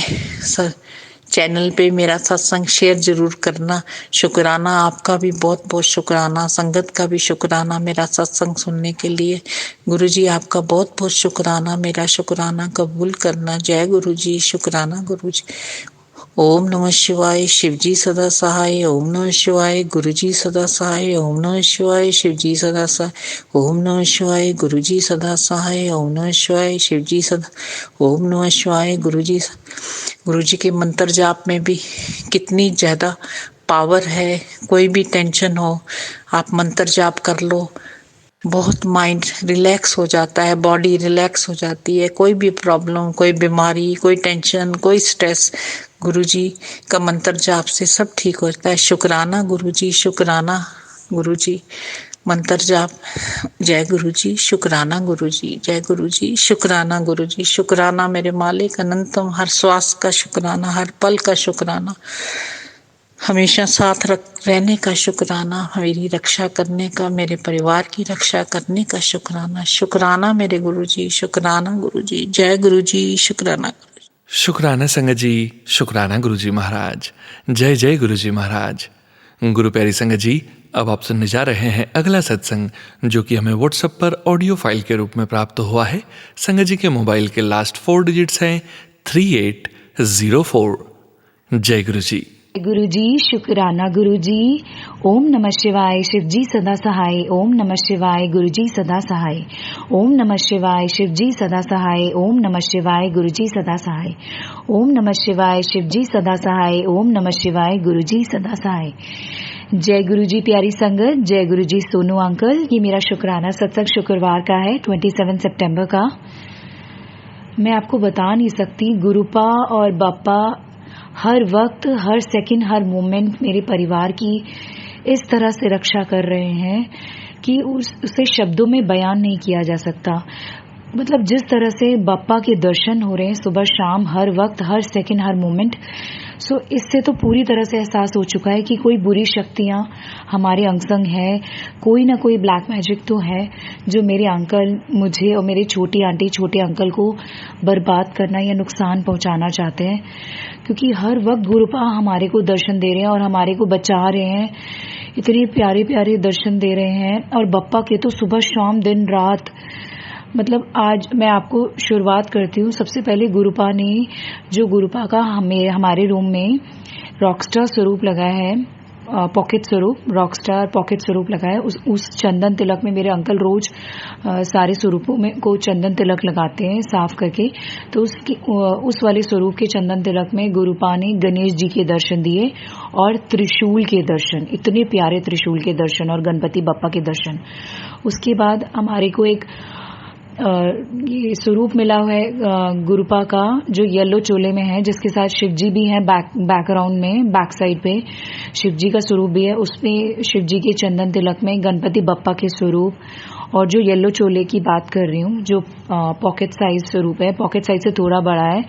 चैनल पे मेरा सत्संग शेयर जरूर करना। शुक्राना आपका भी, बहुत बहुत शुक्राना, संगत का भी शुक्राना मेरा सत्संग सुनने के लिए। गुरुजी आपका बहुत बहुत शुक्राना, मेरा शुक्राना कबूल करना। जय गुरुजी, शुक्राना गुरुजी। ओम नमः शिवाय, शिवजी सदा सहाय। ओम नमः शिवाय, गुरुजी सदा सहाय। ओम नमः शिवाय, शिवजी सदा सहाय। ओम नमः शिवाय, गुरुजी सदा सहाय। ओम नमः शिवाय, शिवजी सदा। ओम नमः शिवाय, गुरुजी के मंत्र जाप में भी कितनी ज़्यादा पावर है। कोई भी टेंशन हो, आप मंत्र जाप कर लो, बहुत माइंड रिलैक्स हो जाता है, बॉडी रिलैक्स हो जाती है। कोई भी प्रॉब्लम, कोई बीमारी, कोई टेंशन, कोई स्ट्रेस, गुरुजी का मंत्र जाप से सब ठीक हो जाता है। शुक्राना गुरुजी, शुक्राना गुरुजी, मंत्र जाप। जय गुरुजी, शुक्राना गुरुजी, जय गुरुजी, शुक्राना गुरुजी, शुक्राना मेरे मालिक, अनंतम, हर श्वास का शुक्राना, हर पल का शुक्राना, हमेशा साथ रहने का शुक्राना, मेरी रक्षा करने का, मेरे परिवार की रक्षा करने का शुक्राना। शुक्राना मेरे गुरुजी, शुक्राना गुरुजी, जय गुरुजी, शुक्राना। शुक्राना संगत जी, शुक्राना गुरुजी महाराज, जय जय गुरुजी महाराज। गुरु प्यारी संगत जी, अब आप सुनने जा रहे हैं अगला सत्संग, जो कि हमें व्हाट्सएप पर ऑडियो फाइल के रूप में प्राप्त हुआ है। संगत जी के मोबाइल के लास्ट 4 डिजिट्स हैं 3804। जय गुरु जी। गुरुजी शुक्राना गुरुजी। ओम नमः शिवाय शिवजी सदा सहाय। ओम नमः शिवाय गुरुजी सदा सहाय। ओम नमः शिवाय शिवजी सदा सहाय। ओम नमः शिवाय गुरुजी सदा सहाय। ओम नमः शिवाय शिवजी सदा सहाय। ओम नमः शिवाय गुरुजी सदा सहाय। जय गुरुजी प्यारी संगत, जय गुरुजी सोनू अंकल। ये मेरा शुक्राना सत्संग शुक्रवार का है 27 सितंबर का। मैं आपको बता नहीं सकती, गुरुपा और बापा हर वक्त, हर सेकंड, हर मोमेंट मेरे परिवार की इस तरह से रक्षा कर रहे हैं कि उसे शब्दों में बयान नहीं किया जा सकता। मतलब जिस तरह से बापा के दर्शन हो रहे हैं सुबह शाम, हर वक्त, हर सेकंड, हर मोमेंट। सो इससे तो पूरी तरह से एहसास हो चुका है कि कोई बुरी शक्तियां हमारे अंग संग है, कोई ना कोई ब्लैक मैजिक तो है जो मेरे अंकल, मुझे और मेरे छोटी आंटी, छोटे अंकल को बर्बाद करना या नुकसान पहुंचाना चाहते हैं। क्योंकि हर वक्त गुरुपा हमारे को दर्शन दे रहे हैं और हमारे को बचा रहे हैं, इतने प्यारे प्यारे दर्शन दे रहे हैं। और बप्पा के तो सुबह शाम दिन रात। मतलब आज मैं आपको शुरुआत करती हूँ। सबसे पहले गुरुपा ने, जो गुरुपा का हमारे रूम में रॉकस्टार स्वरूप लगाया है, पॉकेट स्वरूप, रॉकस्टार पॉकेट स्वरूप लगाया है, उस चंदन तिलक में मेरे अंकल रोज सारे स्वरूपों में को चंदन तिलक लगाते हैं साफ करके। तो उस वाले स्वरूप के चंदन तिलक में गुरुपा ने गणेश जी के दर्शन दिए और त्रिशूल के दर्शन, इतने प्यारे त्रिशूल के दर्शन और गणपति बप्पा के दर्शन। उसके बाद हमारे को एक ये स्वरूप मिला हुआ है गुरुपा का, जो येलो चोले में है, जिसके साथ शिवजी भी हैं बैकग्राउंड में, बैक साइड पे शिवजी का स्वरूप भी है। उसमें शिवजी के चंदन तिलक में गणपति बप्पा के स्वरूप। और जो येलो चोले की बात कर रही हूँ, जो पॉकेट साइज स्वरूप है, पॉकेट साइज से थोड़ा बड़ा है,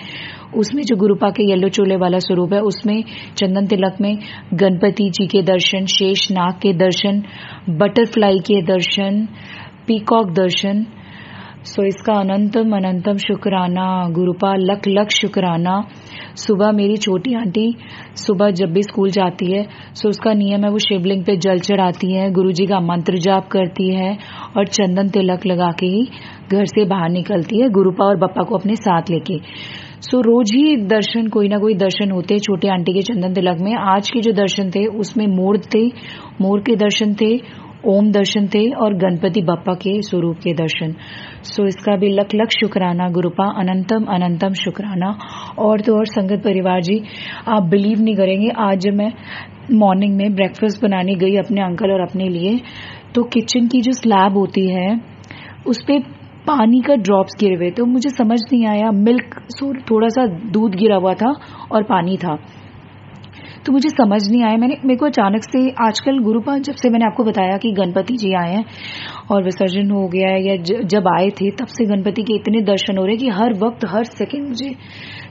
उसमें जो गुरुपा के येलो चोले वाला स्वरूप है, उसमें चंदन तिलक में गणपति जी के दर्शन, शेष नाग के दर्शन, बटरफ्लाई के दर्शन, पीकॉक दर्शन। सो इसका अनंतम अनंतम शुक्राना गुरुपा, लख लख शुक्राना। सुबह मेरी छोटी आंटी सुबह जब भी स्कूल जाती है, सो उसका नियम है वो शिवलिंग पे जल चढ़ाती है, गुरुजी का मंत्र जाप करती है और चंदन तिलक लगा के ही घर से बाहर निकलती है, गुरुपा और बप्पा को अपने साथ लेके। सो रोज ही दर्शन, कोई ना कोई दर्शन होते हैं छोटी आंटी के चंदन तिलक में। आज के जो दर्शन थे उसमें मोर थे, मोर के दर्शन थे, ओम दर्शन थे और गणपति बप्पा के स्वरूप के दर्शन। सो इसका भी लख लख शुक्राना गुरुपा, अनंतम अनंतम शुक्राना। और तो और संगत परिवार जी, आप बिलीव नहीं करेंगे, आज जब मैं मॉर्निंग में ब्रेकफास्ट बनाने गई अपने अंकल और अपने लिए, तो किचन की जो स्लैब होती है उस पे पानी का ड्रॉप्स गिरे हुए। तो मुझे समझ नहीं आया, मिल्क, थोड़ा सा दूध गिरा हुआ था और पानी था, तो मुझे समझ नहीं आया। मेरे को अचानक से आजकल गुरुपा, जब से मैंने आपको बताया कि गणपति जी आए हैं और विसर्जन हो गया है, या जब आए थे तब से गणपति के इतने दर्शन हो रहे हैं कि हर वक्त, हर सेकंड मुझे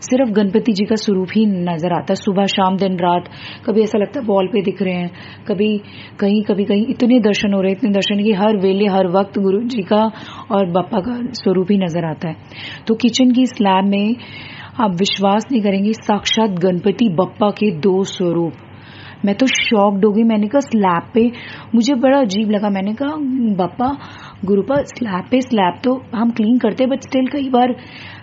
सिर्फ गणपति जी का स्वरूप ही नजर आता है, सुबह शाम दिन रात। कभी ऐसा लगता है वॉल पे दिख रहे हैं, कभी कहीं इतने दर्शन हो रहे हैं, इतने दर्शन कि हर वेले हर वक्त गुरु जी का और बप्पा का स्वरूप ही नजर आता है। तो किचन की स्लैब में आप विश्वास नहीं करेंगे, साक्षात गणपति बप्पा के 2 स्वरूप। मैं तो शॉक्ड हो गई। मैंने कहा स्लैब पे, मुझे बड़ा अजीब लगा। मैंने कहा बप्पा, गुरुपा, स्लैब तो हम क्लीन करते हैं, बट स्टिल कई बार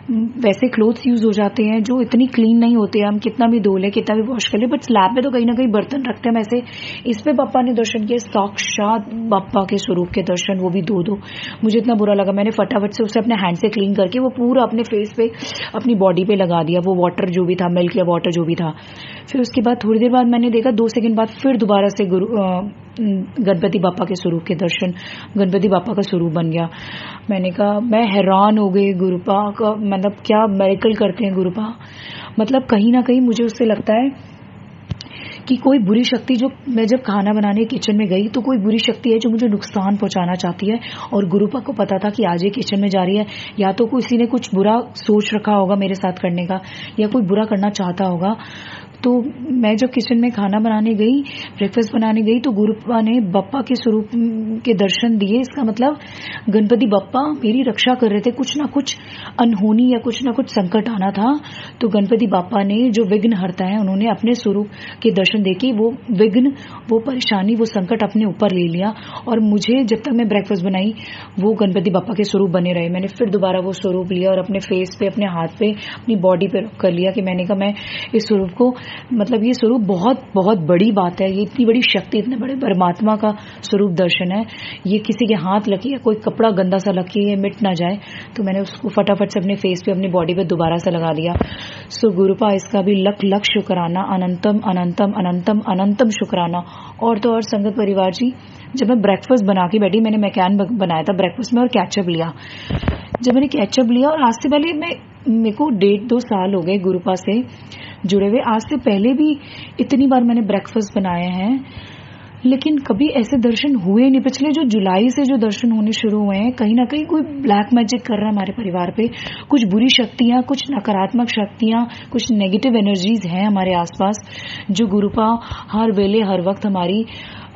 वैसे क्लोथ्स यूज हो जाते हैं जो इतनी क्लीन नहीं होते, हम कितना भी धो लें, कितना भी वॉश कर लें, बट स्लैब पे तो कहीं ना कहीं बर्तन रखते हैं ऐसे। इस पे बप्पा ने दर्शन किए, साक्षात बप्पा के स्वरूप के दर्शन, वो भी 2-2। मुझे इतना बुरा लगा, मैंने फटाफट से उसे अपने हैंड से क्लीन करके वो पूरा अपने फेस पे, अपनी बॉडी पे लगा दिया, वो वाटर जो भी था, मिल्क या वाटर जो भी था। फिर उसके बाद थोड़ी देर बाद मैंने देखा, 2 सेकंड बाद फिर दोबारा से गणपति बापा के स्वरूप के दर्शन, गणपति बापा का स्वरूप बन गया। मैंने कहा, मैं हैरान हो गई गुरुपा का, मतलब क्या मिरेकल करते हैं गुरुपा। मतलब कहीं ना कहीं मुझे उससे लगता है कि कोई बुरी शक्ति, जो मैं जब खाना बनाने किचन में गई तो कोई बुरी शक्ति है जो मुझे नुकसान पहुंचाना चाहती है, और गुरुपा को पता था कि आज ये किचन में जा रही है, या तो किसी ने कुछ बुरा सोच रखा होगा मेरे साथ करने का, या कोई बुरा करना चाहता होगा। तो मैं जब किचन में खाना बनाने गई, ब्रेकफास्ट बनाने गई, तो गुरुपा ने बप्पा के स्वरूप के दर्शन दिए। इसका मतलब गणपति बप्पा मेरी रक्षा कर रहे थे, कुछ ना कुछ अनहोनी या कुछ ना कुछ संकट आना था, तो गणपति बापा ने, जो विघ्न हरता है, उन्होंने अपने स्वरूप के दर्शन देके वो विघ्न, वो परेशानी, वो संकट अपने ऊपर ले लिया। और मुझे जब तक मैं ब्रेकफास्ट बनाई, वो गणपति बापा के स्वरूप बने रहे। मैंने फिर दोबारा वो स्वरूप लिया और अपने फेस पे, अपने हाथ पे, अपनी बॉडी पे कर लिया कि मैंने कहा मैं इस स्वरूप को मतलब ये स्वरूप बहुत बहुत बड़ी बात है, ये इतनी बड़ी शक्ति, इतने बड़े परमात्मा का स्वरूप दर्शन है। ये किसी के हाथ लगे या कोई कपड़ा गंदा सा लगे ये मिट ना जाए, तो मैंने उसको फटाफट से अपने फेस पे, अपनी बॉडी पे दोबारा से लगा दिया। सो गुरुपा, इसका भी लख लख शुक्राना, अनंतम अनंतम अनंतम अनंतम शुक्राना। और तो और संगत परिवार जी, जब मैं ब्रेकफास्ट बना के बैठी, मैंने मैकैन बनाया था ब्रेकफास्ट में और कैचअप लिया। जब मैंने कैचअप लिया, और आज से पहले मेरे को 1.5-2 साल हो गए गुरुपा से जुड़े हुए, आज से पहले भी इतनी बार मैंने ब्रेकफास्ट बनाए हैं, लेकिन कभी ऐसे दर्शन हुए नहीं। पिछले जो जुलाई से जो दर्शन होने शुरू हुए हैं, कहीं ना कहीं कोई ब्लैक मैजिक कर रहा है हमारे परिवार पे। कुछ बुरी शक्तियां, कुछ नकारात्मक शक्तियां, कुछ नेगेटिव एनर्जीज हैं हमारे आसपास, जो गुरुपा हर वेले हर वक्त हमारी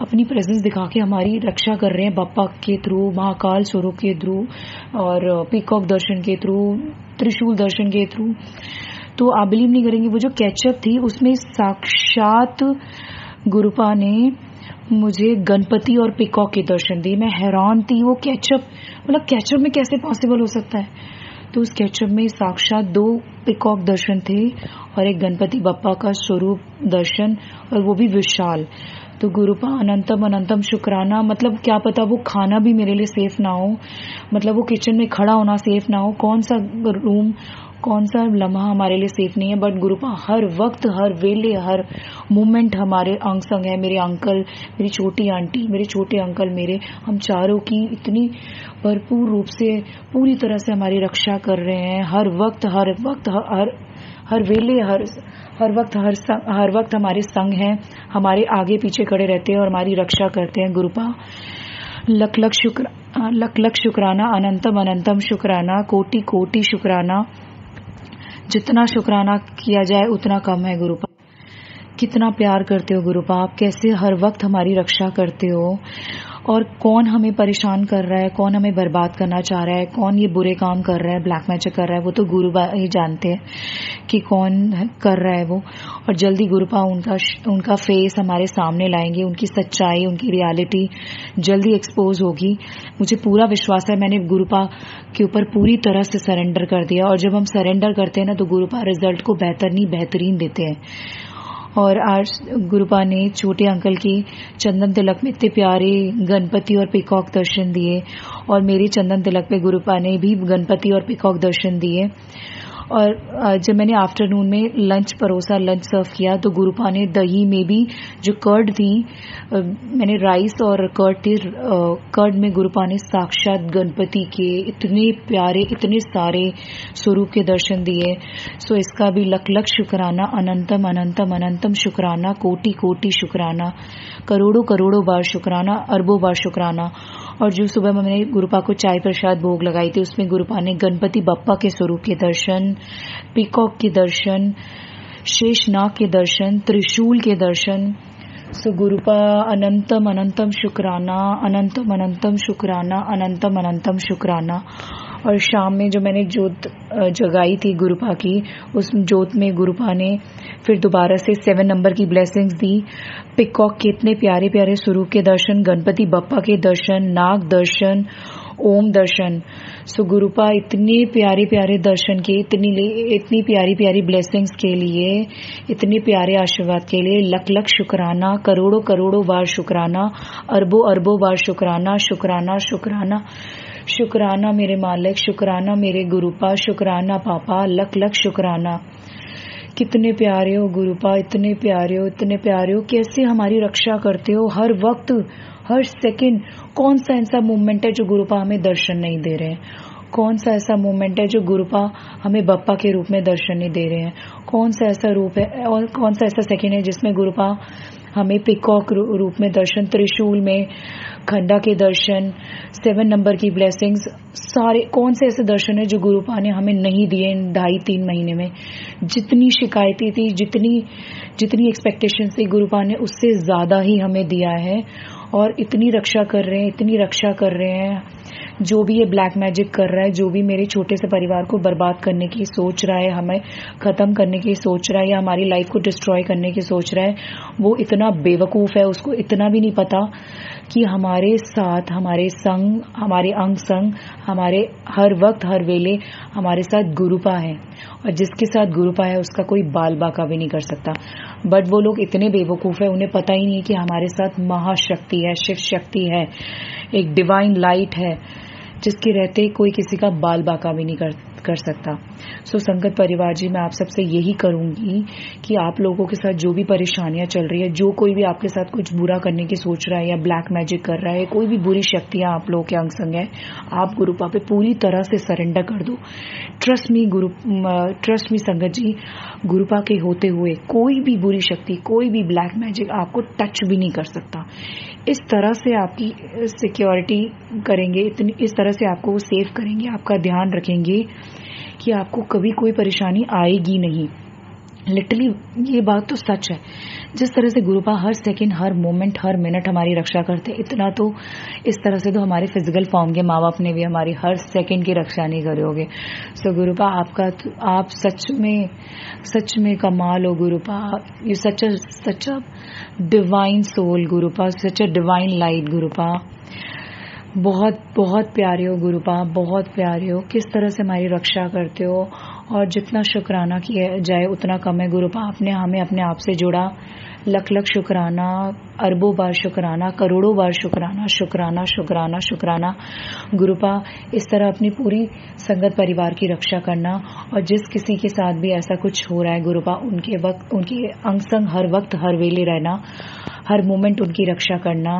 अपनी प्रेजेंस दिखा के हमारी रक्षा कर रहे हैं, बप्पा के थ्रू, महाकाल स्वरूप के थ्रू, और पीकॉक दर्शन के थ्रू, त्रिशूल दर्शन के थ्रू। तो आप बिलीव नहीं करेंगे, वो जो कैचअप थी उसमें साक्षात गुरुपा ने मुझे गणपति और पीकॉक के दर्शन दिए। मैं हैरान थी, वो कैचअप, मतलब कैचअप में कैसे पॉसिबल हो सकता है। तो उस कैचअप में साक्षात 2 पीकॉक दर्शन थे और एक गणपति बप्पा का स्वरूप दर्शन, और वो भी विशाल। तो गुरुपा अनंतम अनंतम शुक्राना। मतलब क्या पता वो खाना भी मेरे लिए सेफ ना हो, मतलब वो किचन में खड़ा होना सेफ ना हो, कौन सा रूम, कौन सा लम्हा हमारे लिए सेफ नहीं है, बट गुरुपा हर वक्त, हर वेले, हर मोमेंट हमारे अंग संग है। मेरे अंकल, मेरी छोटी आंटी, मेरे छोटे अंकल, मेरे, हम चारों की इतनी भरपूर रूप से, पूरी तरह से हमारी रक्षा कर रहे हैं। हर वक्त हर वेले, हर वक्त हमारे संग हैं, हमारे आगे पीछे खड़े रहते हैं और हमारी रक्षा करते हैं। गुरुपा लख लख शुक्राना, अनंतम अनंतम शुक्राना, कोटि कोटि शुक्राना। जितना शुक्राना किया जाए उतना कम है गुरुपा। कितना प्यार करते हो गुरुपा आप, कैसे हर वक्त हमारी रक्षा करते हो। और कौन हमें परेशान कर रहा है, कौन हमें बर्बाद करना चाह रहा है, कौन ये बुरे काम कर रहा है, ब्लैक मैजिक कर रहा है, वो तो गुरुपा ही जानते हैं कि कौन कर रहा है वो। और जल्दी गुरुपा उनका फेस हमारे सामने लाएंगे, उनकी सच्चाई, उनकी रियलिटी जल्दी एक्सपोज होगी। मुझे पूरा विश्वास है, मैंने गुरुपा के ऊपर पूरी तरह से सरेंडर कर दिया। और जब हम सरेंडर करते हैं ना, तो गुरुपा रिजल्ट को बेहतरीन देते हैं। और आज गुरुपा ने छोटे अंकल की चंदन तिलक में इतने प्यारे गणपति और पीकॉक दर्शन दिए, और मेरे चंदन तिलक पे गुरुपा ने भी गणपति और पीकॉक दर्शन दिए। और जब मैंने आफ्टरनून में लंच सर्व किया, तो गुरुपा ने दही में भी जो कर्ड थी, मैंने राइस और कर्ड थी, कर्ड में गुरुपा ने साक्षात गणपति के इतने प्यारे, इतने सारे स्वरूप के दर्शन दिए। सो इसका भी लख लख शुक्राना, अनंतम अनंतम अनंतम शुक्राना, कोटि कोटि शुक्राना, करोड़ों करोड़ों बार शुक्राना, अरबों बार शुक्राना। और जो सुबह में मैंने गुरुपा को चाय प्रसाद भोग लगाई थी, उसमें गुरुपा ने गणपति बप्पा के स्वरूप के दर्शन, पीकॉक के दर्शन, शेषनाग के दर्शन, त्रिशूल के दर्शन। सो गुरुपा अनंतम अनंतम शुक्राना, अनंतम अनंतम शुक्राना, अनंतम अनंतम शुक्राना। और शाम में जो मैंने जोत जगाई थी गुरुपा की, उस जोत में गुरुपा ने फिर दोबारा से 7 नंबर की ब्लेसिंग्स दी। पीकॉक के इतने प्यारे प्यारे स्वरूप के दर्शन, गणपति बप्पा के दर्शन, नाग दर्शन, ओम दर्शन। सो गुरुपा इतने प्यारे प्यारे दर्शन के, इतनी प्यारी प्यारी ब्लेसिंग्स के लिए, इतने प्यारे आशीर्वाद के लिए लख लख शुक्राना, करोड़ों करोड़ों बार शुक्राना, अरबों अरबों बार शुक्राना, शुक्राना शुक्राना शुक्राना मेरे मालिक, शुक्राना मेरे गुरुपा, शुक्राना पापा, लख लख शुक्राना। कितने प्यारे हो गुरुपा, इतने प्यारे हो, इतने प्यारे हो, कैसे हमारी रक्षा करते हो हर वक्त, हर सेकंड। कौन सा ऐसा मोमेंट है जो गुरुपा हमें दर्शन नहीं दे रहे हैं? कौन सा ऐसा मोमेंट है जो गुरुपा हमें बप्पा के रूप में दर्शन नहीं दे रहे हैं? कौन सा ऐसा रूप है और कौन सा ऐसा सेकंड है जिसमें गुरुपा हमें पीकॉक रूप में दर्शन, त्रिशूल में खंडा के दर्शन, 7 नंबर की ब्लेसिंग्स, सारे कौन से ऐसे दर्शन है जो गुरुपा ने हमें नहीं दिए 2.5-3 महीने में? जितनी शिकायतें थी, जितनी एक्सपेक्टेशंस थी, गुरुपा ने उससे ज्यादा ही हमें दिया है। और इतनी रक्षा कर रहे हैं। जो भी ये ब्लैक मैजिक कर रहा है, जो भी मेरे छोटे से परिवार को बर्बाद करने की सोच रहा है, हमें खत्म करने की सोच रहा है, या हमारी लाइफ को डिस्ट्रॉय करने की सोच रहा है, वो इतना बेवकूफ है, उसको इतना भी नहीं पता कि हमारे साथ, हमारे संग, हमारे अंग संग, हमारे हर वक्त हर वेले हमारे साथ गुरुपा है। और जिसके साथ गुरुपा है उसका कोई बाल बाका भी नहीं कर सकता। बट वो लोग इतने बेवकूफ़ है, उन्हें पता ही नहीं कि हमारे साथ महाशक्ति है, शिव शक्ति है, एक डिवाइन लाइट है जिसके रहते कोई किसी का बाल बाका भी नहीं कर सकता। सो संगत परिवार जी, मैं आप सबसे यही करूंगी कि आप लोगों के साथ जो भी परेशानियां चल रही है, जो कोई भी आपके साथ कुछ बुरा करने की सोच रहा है या ब्लैक मैजिक कर रहा है, कोई भी बुरी शक्तियां आप लोगों के अंग संग है, आप गुरुपा पे पूरी तरह से सरेंडर कर दो। ट्रस्ट मी संगत जी, गुरुपा के होते हुए कोई भी बुरी शक्ति, कोई भी ब्लैक मैजिक आपको टच भी नहीं कर सकता। इस तरह से आपकी सिक्योरिटी करेंगे, इस तरह से आपको सेव करेंगे, आपका ध्यान रखेंगे कि आपको कभी कोई परेशानी आएगी नहीं। लिटरली ये बात तो सच है। जिस तरह से गुरुपा हर सेकंड, हर मोमेंट, हर मिनट हमारी रक्षा करते, इतना तो इस तरह से तो हमारे फिजिकल फॉर्म के माँ बाप ने भी हमारी हर सेकंड की रक्षा नहीं करी होगी। सो गुरुपा आप सच में कमाल हो Gurupa. You such a divine soul Gurupa, such a divine light Gurupa. बहुत बहुत प्यारे हो गुरुपा, बहुत प्यारे हो। किस तरह से हमारी रक्षा करते हो, और जितना शुक्राना किया जाए उतना कम है गुरुपा। आपने हमें अपने आप से जोड़ा। लख लख शुक्राना, अरबों बार शुक्राना, करोड़ों बार शुक्राना, शुक्राना शुक्राना शुक्राना गुरुपा। इस तरह अपनी पूरी संगत परिवार की रक्षा करना, और जिस किसी के साथ भी ऐसा कुछ हो रहा है गुरुपा, उनके अंग संग हर वक्त हर वेले रहना, हर मोमेंट उनकी रक्षा करना,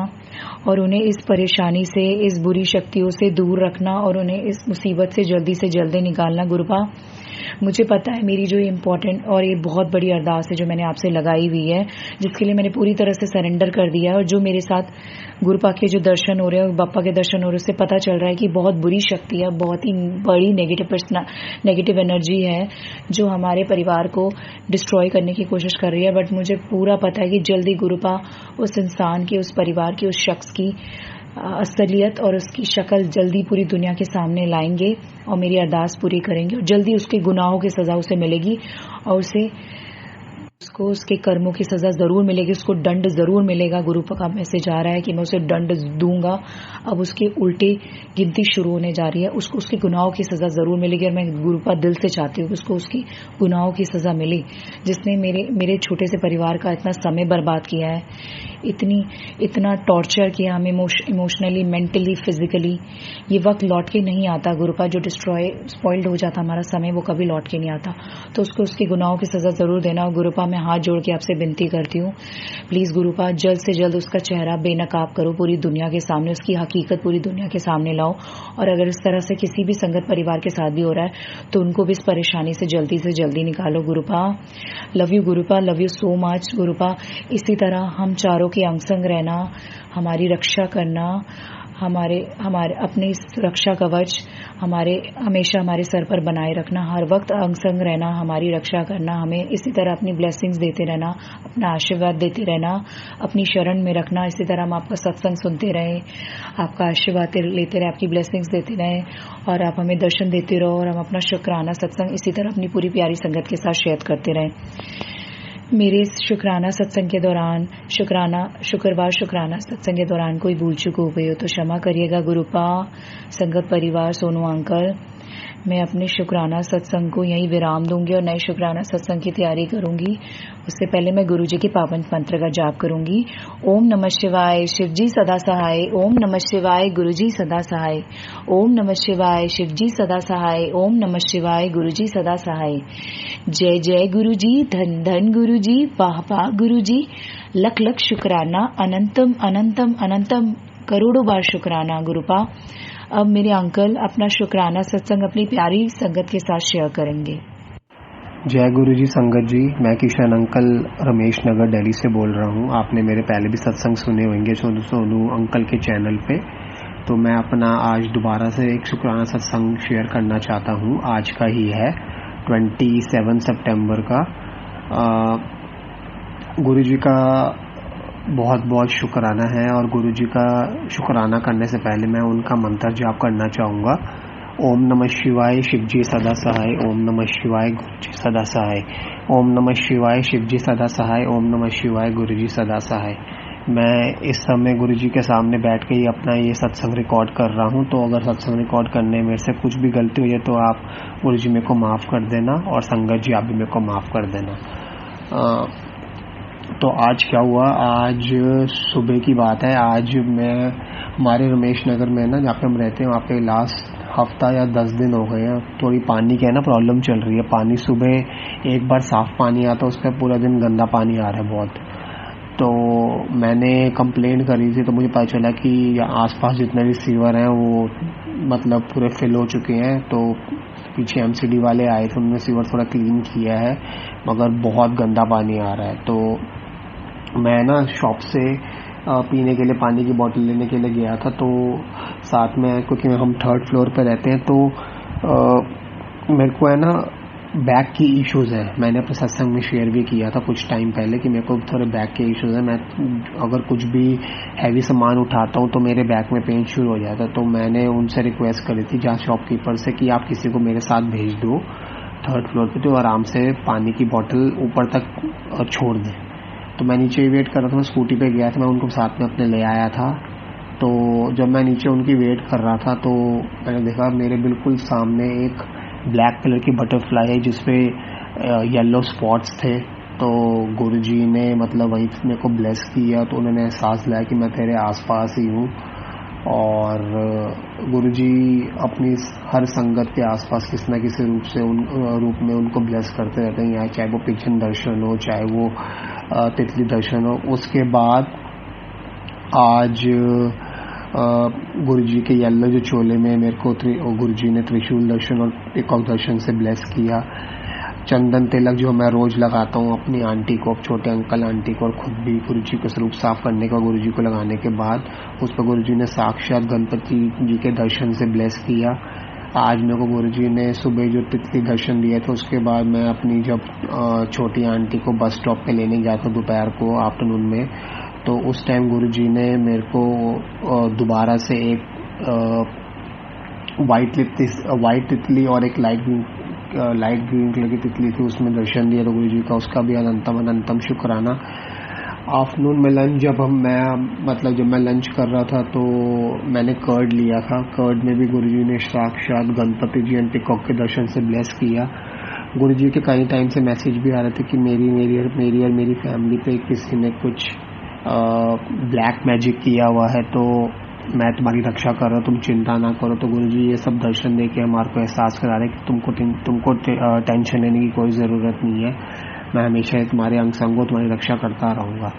और उन्हें इस परेशानी से, इस बुरी शक्तियों से दूर रखना, और उन्हें इस मुसीबत से जल्दी निकालना गुरुपा। मुझे पता है मेरी जो इम्पोर्टेंट और ये बहुत बड़ी अरदास है जो मैंने आपसे लगाई हुई है, जिसके लिए मैंने पूरी तरह से सरेंडर कर दिया है, और जो मेरे साथ गुरुपा के जो दर्शन हो रहे हैं और बापा के दर्शन हो रहे हैं, उससे पता चल रहा है कि बहुत बुरी शक्ति है, बहुत ही बड़ी नेगेटिव एनर्जी है जो हमारे परिवार को डिस्ट्रॉय करने की कोशिश कर रही है। बट मुझे पूरा पता है कि जल्दी गुरुपा उस इंसान की, उस परिवार की, उस शख्स की असलियत और उसकी शक्ल जल्दी पूरी दुनिया के सामने लाएंगे और मेरी अरदास पूरी करेंगे, और जल्दी उसके गुनाहों की सज़ा उसे मिलेगी, और उसको उसके कर्मों की सज़ा ज़रूर मिलेगी, उसको दंड ज़रूर मिलेगा। गुरुपा का मैसेज आ रहा है कि मैं उसे दंड दूंगा। अब उसके उल्टे गिनती शुरू होने जा रही है, उसको उसके गुनाहों की सज़ा ज़रूर मिलेगी, और मैं गुरुपा दिल से चाहती हूँ कि उसको उसकी गुनाहों की सज़ा मिले, जिसने मेरे छोटे से परिवार का इतना समय बर्बाद किया है, इतना टॉर्चर किया हमें इमोशनली, मेंटली, फिजिकली। ये वक्त लौट के नहीं आता गुरुपा, जो स्पॉइल्ड हो जाता हमारा समय, वो कभी लौट के नहीं आता। तो उसको उसकी गुनाहों की सज़ा ज़रूर देना। और गुरुपा, मैं हाथ जोड़ के आपसे विनती करती हूँ, प्लीज़ गुरुपा जल्द से जल्द उसका चेहरा बेनकाब करो पूरी दुनिया के सामने, उसकी हकीकत पूरी दुनिया के सामने लाओ। और अगर इस तरह से किसी भी संगत परिवार के साथ भी हो रहा है तो उनको भी इस परेशानी से जल्दी निकालो Gurupa. Love you Gurupa, love you so much Gurupa. इसी तरह हम चारों के अंग संग रहना, हमारी रक्षा करना, हमारे अपने इस रक्षा कवच हमेशा हमारे सर पर बनाए रखना, हर वक्त अंग संग रहना, हमारी रक्षा करना, हमें इसी तरह अपनी ब्लेसिंग्स देते रहना, अपना आशीर्वाद देते रहना, अपनी शरण में रखना। इसी तरह हम आपका सत्संग सुनते रहें, आपका आशीर्वाद लेते रहे, आपकी ब्लेसिंग्स देते रहें, और आप हमें दर्शन देते रहो, और हम अपना शुक्राना सत्संग इसी तरह अपनी पूरी प्यारी संगत के साथ शेयर करते रहें। मेरे शुक्राना सत्संग के दौरान, शुक्रवार शुक्राना सत्संग के दौरान कोई भूल चूक हो गई हो तो क्षमा करिएगा गुरुपा। संगत परिवार, सोनू अंकल, मैं अपने शुक्राना सत्संग को यहीं विराम दूंगी और नए शुक्राना सत्संग की तैयारी करूंगी। उससे पहले मैं गुरुजी के पावन मंत्र का जाप करूंगी। ओम नमः शिवाय, शिवजी सदा सहाय। ओम नमः शिवाय, गुरुजी सदा सहाय। ओम नमः शिवाय, शिवजी सदा सहाय। ओम नमः शिवाय, गुरुजी सदा सहाय। जय जय गुरुजी, धन धन गुरुजी, वाह वाह गुरुजी, लख लख शुक्राना, अनंतम अनंतम अनंतम करोड़ों बार शुक्राना गुरुपा। अब मेरे अंकल अपना शुक्राना सत्संग अपनी प्यारी संगत के साथ शेयर करेंगे। जय गुरु जी संगत जी, मैं किशन अंकल रमेश नगर दिल्ली से बोल रहा हूँ। आपने मेरे पहले भी सत्संग सुने होंगे सोनू अंकल के चैनल पे, तो मैं अपना आज दोबारा से एक शुक्राना सत्संग शेयर करना चाहता हूँ। आज का ही है 27 सितंबर का। गुरु जी का बहुत बहुत शुक्राना है, और गुरु जी का शुक्राना करने से पहले मैं उनका मंत्र जाप करना चाहूँगा। ओम नमः शिवाय, शिवजी सदा सहाय। ओम नमः शिवाय, गुरुजी सदा सहाय। ओम नमः शिवाय, शिवजी सदा सहाय। ओम नमः शिवाय, गुरुजी सदा सहाय। मैं इस समय गुरु जी के सामने बैठ के ही अपना ये सत्संग रिकॉर्ड कर रहा हूँ। तो अगर सत्संग रिकॉर्ड करने में मेरे से कुछ भी गलती हुई है तो आप गुरु जी मेरे को माफ़ कर देना, और संगत जी आप भी मेरे को माफ़ कर देना। तो आज क्या हुआ, आज सुबह की बात है। आज मैं हमारे रमेश नगर में ना, जहाँ पे हम रहते हैं, वहाँ पे लास्ट हफ्ता या 10 दिन हो गए हैं, थोड़ी पानी की है ना प्रॉब्लम चल रही है। पानी सुबह एक बार साफ़ पानी आता है, उस पर पूरा दिन गंदा पानी आ रहा है बहुत। तो मैंने कंप्लेंट करी थी, तो मुझे पता चला कि आसपास जितने भी सीवर हैं वो मतलब पूरे फिल हो चुके हैं। तो पीछे एमसीडी वाले आए थे, उन्होंने सीवर थोड़ा क्लीन किया है, मगर बहुत गंदा पानी आ रहा है। तो मैं ना शॉप से पीने के लिए पानी की बोतल लेने के लिए गया था। तो साथ में, क्योंकि हम 3rd फ्लोर पे रहते हैं, तो मेरे को है ना बैक की इश्यूज़ हैं। मैंने अपने सत्संग में शेयर भी किया था कुछ टाइम पहले कि मेरे को थोड़े बैक के इश्यूज़ हैं। मैं अगर कुछ भी हैवी सामान उठाता हूँ तो मेरे बैक में पेन शुरू हो जाता है। तो मैंने उनसे रिक्वेस्ट करी थी जहाँ शॉपकीपर से कि आप किसी को मेरे साथ भेज दो 3rd फ्लोर पे, तो आराम से पानी की बोतल ऊपर तक छोड़ दें। तो मैं नीचे वेट कर रहा था, मैं स्कूटी पे गया था, मैं उनको साथ में अपने ले आया था। तो जब मैं नीचे उनकी वेट कर रहा था तो मैंने देखा मेरे बिल्कुल सामने एक ब्लैक कलर की बटरफ्लाई है जिसपे येलो स्पॉट्स थे। तो गुरुजी ने मतलब वहीं मेरे को ब्लेस किया। तो उन्होंने एहसास दिलाया कि मैं तेरे आसपास ही हूँ, और गुरुजी अपनी हर संगत के आसपास किसी न किसी रूप में उनको ब्लेस करते रहते हैं, चाहे वो पिजन दर्शन हो, चाहे वो तितली दर्शन हो। उसके बाद आज गुरुजी के येलो जो चोले में मेरे को गुरुजी ने त्रिशूल दर्शन और पीकॉक दर्शन से ब्लेस किया। चंदन तिलक जो मैं रोज लगाता हूँ अपनी आंटी को, छोटे अंकल आंटी को, और खुद भी गुरुजी का स्वरूप साफ करने का गुरुजी को लगाने के बाद उस पर गुरुजी ने साक्षात गणपति जी के दर्शन से ब्लेस किया। आज मेरे को गुरुजी ने सुबह जो तितली दर्शन दिए थे, उसके बाद मैं अपनी जब छोटी आंटी को बस स्टॉप पे लेने गया था दोपहर को, आफ्टरनून में, तो उस टाइम गुरुजी ने मेरे को दोबारा से एक वाइट तितली और एक लाइट ग्रीन कलर की तितली थी, उसमें दर्शन दिया था गुरुजी का। उसका भी अनंतम शुक्राना। आफ्टरनून में लंच जब मैं लंच कर रहा था तो मैंने कर्ड लिया था। कर्ड में भी गुरुजी ने साक्षात गणपति जी एंड पीकॉक के दर्शन से ब्लेस किया। गुरुजी के कई टाइम से मैसेज भी आ रहे थे कि मेरी और मेरी फैमिली पे किसी ने कुछ ब्लैक मैजिक किया हुआ है, तो मैं तुम्हारी रक्षा कर रहा हूँ, तुम चिंता ना करो। तो गुरुजी ये सब दर्शन दे के हमारे को एहसास करा रहे कि तुमको टेंशन लेने की कोई ज़रूरत नहीं है, मैं हमेशा तुम्हारे अंग संग को तुम्हारी रक्षा करता रहूँगा।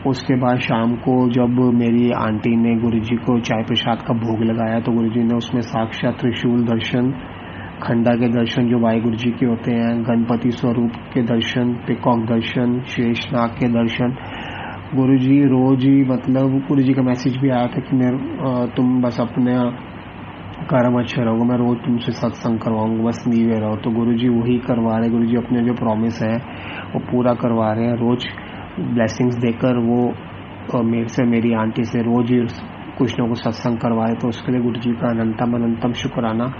उसके बाद शाम को जब मेरी आंटी ने गुरुजी को चाय प्रसाद का भोग लगाया तो गुरुजी ने उसमें साक्षात त्रिशूल दर्शन, खंडा के दर्शन जो वाहिगुरु जी के होते हैं, गणपति स्वरूप के दर्शन, पीकॉक दर्शन, शेषनाग के दर्शन। गुरुजी रोज ही गुरुजी का मैसेज भी आया था कि तुम बस अपने कर्म अच्छे रहोगे, मैं रोज तुमसे सत्संग करवाऊंगा, बस नीवे रहो। तो गुरुजी वही करवा रहे, गुरुजी अपने जो प्रॉमिस है वो पूरा करवा रहे हैं। रोज ब्लेसिंग्स देकर वो मेरे से, मेरी आंटी से रोज ही कुछ न कुछ सत्संग करवाए। तो उसके लिए गुरुजी का अनंतम शुक्राना।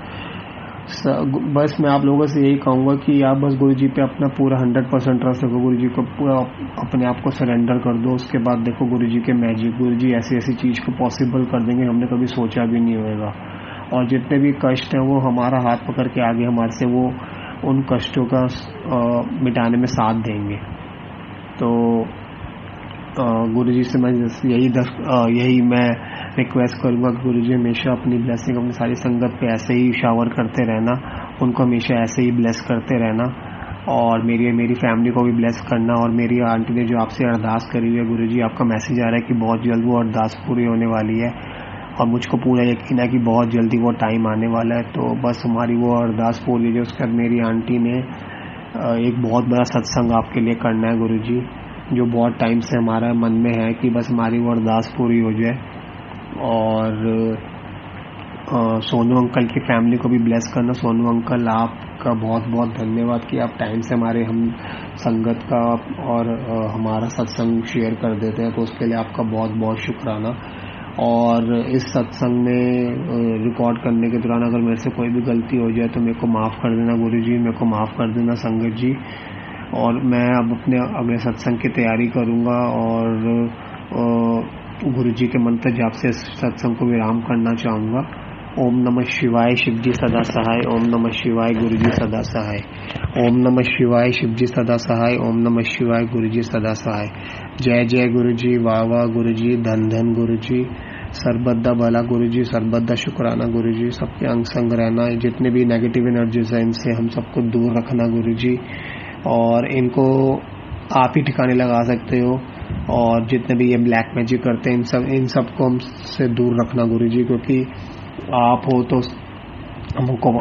बस मैं आप लोगों से यही कहूँगा कि आप बस गुरुजी पे अपना पूरा 100% ट्रस्ट रखो, गुरुजी को पूरा अपने आप को सरेंडर कर दो। उसके बाद देखो गुरुजी के मैजिक, गुरुजी ऐसी चीज़ को पॉसिबल कर देंगे हमने कभी सोचा भी नहीं होगा। और जितने भी कष्ट हैं वो हमारा हाथ पकड़ के आगे हमारे से वो उन कष्टों का मिटाने में साथ देंगे। तो गुरुजी से मैं यही मैं रिक्वेस्ट करूँगा कि गुरुजी हमेशा अपनी ब्लेसिंग अपनी सारी संगत पे ऐसे ही शावर करते रहना, उनको हमेशा ऐसे ही ब्लेस करते रहना, और मेरी फैमिली को भी ब्लेस करना। और मेरी आंटी ने जो आपसे अरदास करी हुई है, गुरुजी आपका मैसेज आ रहा है कि बहुत जल्द वो अरदास पूरी होने वाली है, और मुझको पूरा यकीन है कि बहुत जल्दी वो टाइम आने वाला है। तो बस हमारी वो अरदास पूरी लीजिए। उसके बाद मेरी आंटी ने एक बहुत बड़ा सत्संग आपके लिए करना है गुरुजी, जो बहुत टाइम से हमारा मन में है कि बस हमारी वो अरदास पूरी हो जाए। और सोनू अंकल की फैमिली को भी ब्लेस करना। सोनू अंकल आपका बहुत बहुत धन्यवाद कि आप टाइम से हमारे हम संगत का और हमारा सत्संग शेयर कर देते हैं, तो उसके लिए आपका बहुत बहुत शुक्राना। और इस सत्संग में रिकॉर्ड करने के दौरान अगर मेरे से कोई भी गलती हो जाए तो मेरे को माफ़ कर देना गुरुजी, मेरे को माफ़ कर देना संगत जी। और मैं अब अपने अगले सत्संग की तैयारी करूँगा, और गुरु जी के मंत्र जाप से सत्संग को विराम करना चाहूँगा। ओम नमः शिवाय, शिवजी सदा सहाय। ओम नमः शिवाय, गुरुजी सदा सहाय। ओम नमः शिवाय, शिवजी सदा सहाय। ओम नमः शिवाय, गुरुजी सदा सहाय। जय जय गुरुजी, वाह वाह गुरुजी, धन धन गुरुजी, सरबद्दा भला गुरुजी, सरबद्दा शुक्राना गुरुजी। सबके अंग संग रहना, जितने भी नेगेटिव एनर्जीज हैं इनसे हम सबको दूर रखना गुरुजी, और इनको आप ही ठिकाने लगा सकते हो। और जितने भी ये ब्लैक मैजिक करते हैं इन सबको हमसे दूर रखना गुरुजी, क्योंकि आप हो तो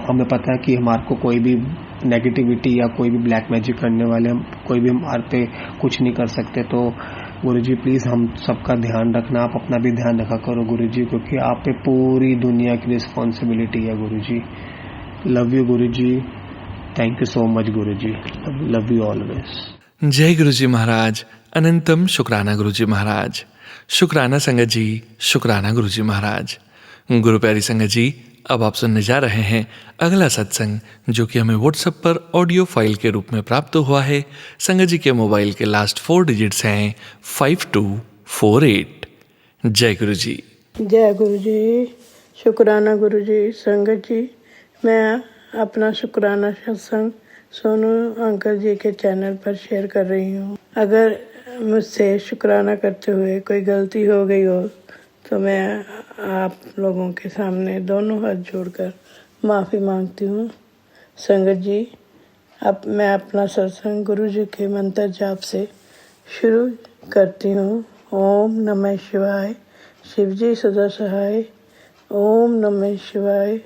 हमें पता है कि हमारे को कोई भी नेगेटिविटी या कोई भी ब्लैक मैजिक करने वाले कोई भी हमारे पे कुछ नहीं कर सकते। तो गुरुजी प्लीज़ हम सबका ध्यान रखना, आप अपना भी ध्यान रखा करो गुरुजी, क्योंकि आप पे पूरी दुनिया की रिस्पॉन्सिबिलिटी है Guruji. Love you Guruji, thank you so much Guruji, love you always. Jai Guruji महाराज, अनंतम शुक्राना गुरुजी महाराज। शुक्राना संगत जी, शुक्राना गुरुजी महाराज। गुरु प्यारी संगत जी, अब आप सुनने जा रहे हैं अगला सत्संग, जो कि हमें व्हाट्सएप पर ऑडियो फाइल के रूप में प्राप्त हुआ है। संगत जी के मोबाइल के लास्ट 4 डिजिट्स हैं 5248। जय गुरु जी। जय गुरु जी, शुक्राना गुरु जी। संगत जी, मैं अपना शुक्राना सत्संग सोनू अंकल जी के चैनल पर शेयर कर रही हूँ। अगर मुझसे शुक्राना करते हुए कोई गलती हो गई हो तो मैं आप लोगों के सामने दोनों हाथ जोड़कर माफ़ी मांगती हूँ। संगत जी, अब मैं अपना सत्संग गुरु जी के मंत्र जाप से शुरू करती हूँ। ओम नमः शिवाय, शिवजी सदा सहाय। ओम नमः शिवाय,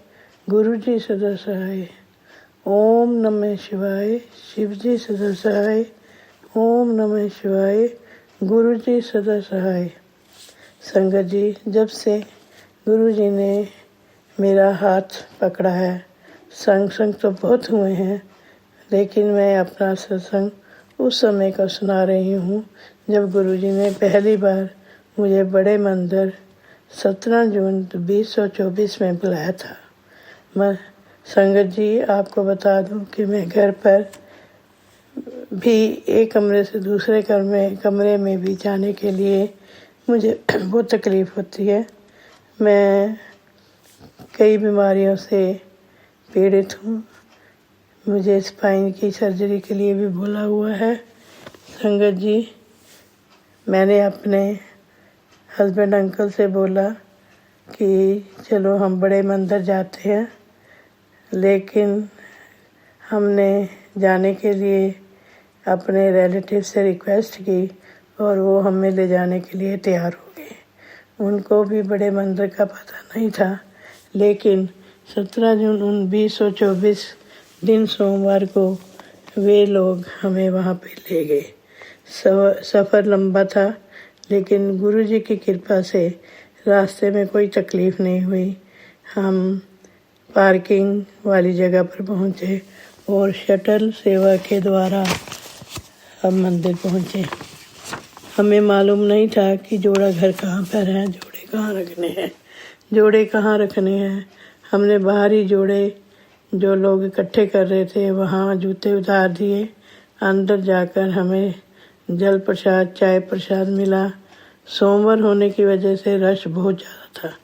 गुरु जी सदा सहाय। ओम नमः शिवाय, शिवजी सदा सहाय। ओम नमः शिवाय, गुरु जी सदा सहाय। संगत जी, जब से गुरु जी ने मेरा हाथ पकड़ा है, सत्संग तो बहुत हुए हैं, लेकिन मैं अपना सत्संग उस समय का सुना रही हूँ जब गुरु जी ने पहली बार मुझे बड़े मंदिर 17 जून 2024 में बुलाया था। मैं संगत जी आपको बता दूं कि मैं घर पर भी एक कमरे से दूसरे कमरे में भी जाने के लिए मुझे बहुत तकलीफ़ होती है। मैं कई बीमारियों से पीड़ित हूँ। मुझे स्पाइन की सर्जरी के लिए भी बोला हुआ है। संगत जी, मैंने अपने हस्बैंड अंकल से बोला कि चलो हम बड़े मंदिर जाते हैं, लेकिन हमने जाने के लिए अपने रिलेटिव से रिक्वेस्ट की और वो हमें ले जाने के लिए तैयार हो गए। उनको भी बड़े मंदिर का पता नहीं था, लेकिन 17 जून 2024 दिन सोमवार को वे लोग हमें वहाँ पे ले गए। सफ़र लंबा था, लेकिन गुरु जी की कृपा से रास्ते में कोई तकलीफ़ नहीं हुई। हम पार्किंग वाली जगह पर पहुँचे और शटल सेवा के द्वारा हम मंदिर पहुँचे। हमें मालूम नहीं था कि जोड़ा घर कहाँ पर है, जोड़े कहाँ रखने हैं। हमने बाहरी जोड़े जो लोग इकट्ठे कर रहे थे वहाँ जूते उतार दिए। अंदर जाकर हमें जल प्रसाद, चाय प्रसाद मिला। सोमवार होने की वजह से रश बहुत ज़्यादा था।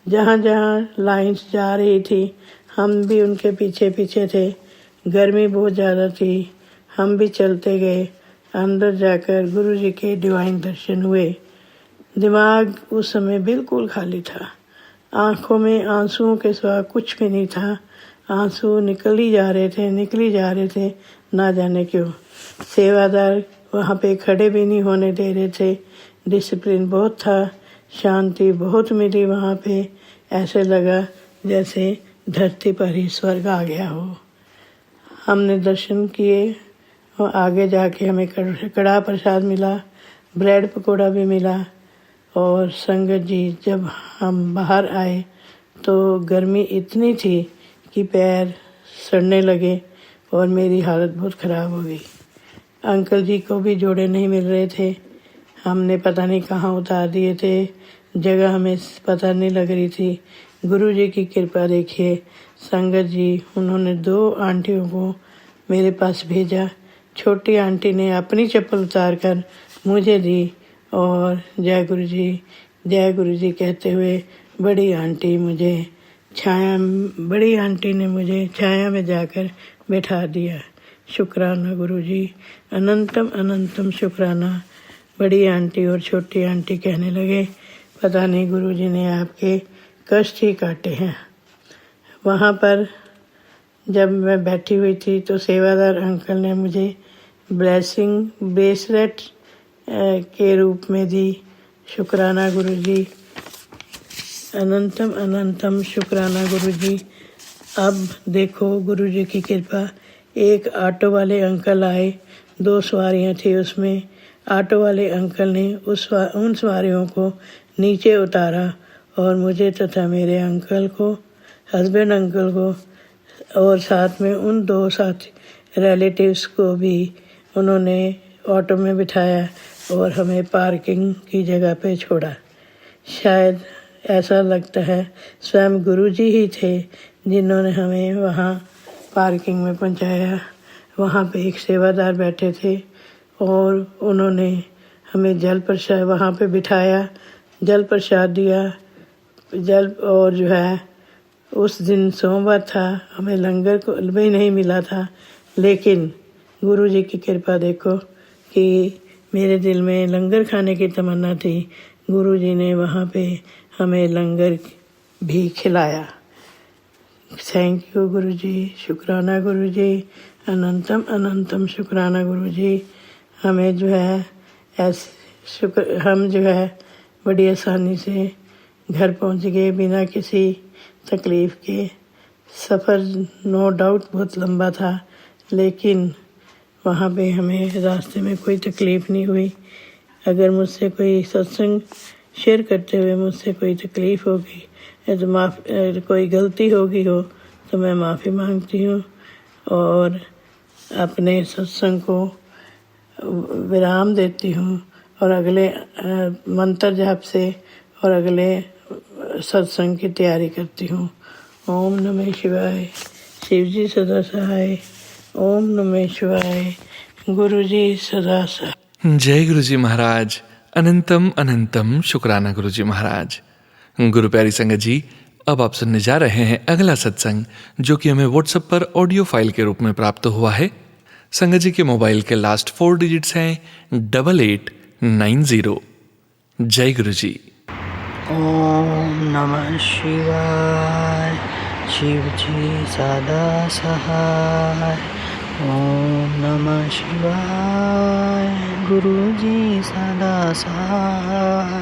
जहाँ जहाँ लाइन्स जा रही थी हम भी उनके पीछे पीछे थे। गर्मी बहुत ज़्यादा थी, हम भी चलते गए। अंदर जाकर गुरु जी के डिवाइन दर्शन हुए। दिमाग उस समय बिल्कुल खाली था। आँखों में आंसुओं के सिवा कुछ भी नहीं था। आंसू निकल ही जा रहे थे, ना जाने क्यों। सेवादार वहाँ पे खड़े भी नहीं होने दे रहे थे। डिसिप्लिन बहुत था, शांति बहुत मिली वहाँ पे। ऐसे लगा जैसे धरती पर ही स्वर्ग आ गया हो। हमने दर्शन किए और आगे जाके हमें कड़ा प्रसाद मिला, ब्रेड पकौड़ा भी मिला। और संगत जी, जब हम बाहर आए तो गर्मी इतनी थी कि पैर सड़ने लगे और मेरी हालत बहुत ख़राब हो गई। अंकल जी को भी जोड़े नहीं मिल रहे थे। हमने पता नहीं कहाँ उतार दिए थे, जगह हमें पता नहीं लग रही थी। गुरु जी की कृपा देखिए संगत जी, उन्होंने 2 आंटियों को मेरे पास भेजा। छोटी आंटी ने अपनी चप्पल उतार कर मुझे दी और जय गुरु जी कहते हुए बड़ी आंटी ने मुझे छाया में जाकर बैठा दिया। शुक्राना गुरु जी, अनंतम अनंतम शुक्राना। बड़ी आंटी और छोटी आंटी कहने लगे, पता नहीं गुरु जी ने आपके कष्ट ही काटे हैं। वहाँ पर जब मैं बैठी हुई थी तो सेवादार अंकल ने मुझे ब्लेसिंग ब्रेसलेट के रूप में दी। शुक्राना गुरु जी, अनंतम अनंतम शुक्राना गुरु जी। अब देखो गुरु जी की कृपा, एक ऑटो वाले अंकल आए, 2 सवारियां थी उसमें। ऑटो वाले अंकल ने उन सवारियों को नीचे उतारा और मुझे तथा मेरे अंकल को, हस्बैंड अंकल को, और साथ में उन 2 साथी रिलेटिव्स को भी उन्होंने ऑटो में बिठाया और हमें पार्किंग की जगह पे छोड़ा। शायद ऐसा लगता है स्वयं गुरु जी ही थे जिन्होंने हमें वहाँ पार्किंग में पहुँचाया। वहाँ पे एक सेवादार बैठे थे और उन्होंने हमें जल प्रसाद वहाँ पे बिठाया, जल प्रसाद दिया। और जो है उस दिन सोमवार था, हमें लंगर को भी नहीं मिला था, लेकिन गुरु जी की कृपा देखो कि मेरे दिल में लंगर खाने की तमन्ना थी। गुरु जी ने वहाँ पे हमें लंगर भी खिलाया। थैंक यू गुरु जी, शुक्राना गुरु जी, अनंतम अनंतम शुक्राना गुरु जी। हमें जो है हम जो है बड़ी आसानी से घर पहुँच गए बिना किसी तकलीफ़ के। सफ़र नो डाउट बहुत लंबा था, लेकिन वहाँ पे हमें रास्ते में कोई तकलीफ़ नहीं हुई। अगर मुझसे कोई सत्संग शेयर करते हुए मुझसे कोई तकलीफ़ होगी तो कोई गलती होगी हो तो मैं माफ़ी मांगती हूँ और अपने सत्संग को विराम देती हूँ और अगले मंत्र जाप से और अगले सत्संग की तैयारी करती हूँ। ओम नमः शिवाय, शिव जी सदा सहाय। ओम नमः शिवाय, गुरु जी सदा सहाय। जय गुरु जी महाराज, अनंतम अनंतम शुक्राना गुरु जी महाराज। गुरु प्यारी संगत जी, अब आप सुनने जा रहे हैं अगला सत्संग, जो कि हमें व्हाट्सएप पर ऑडियो फाइल के रूप में प्राप्त हुआ है। संगत जी के मोबाइल के लास्ट 4 डिजिट्स हैं 8890। जय गुरु जी। ओम नमः शिवाय, शिव जी सदा सहाय। ओम नमः शिवाय, गुरु जी सदा सहाय।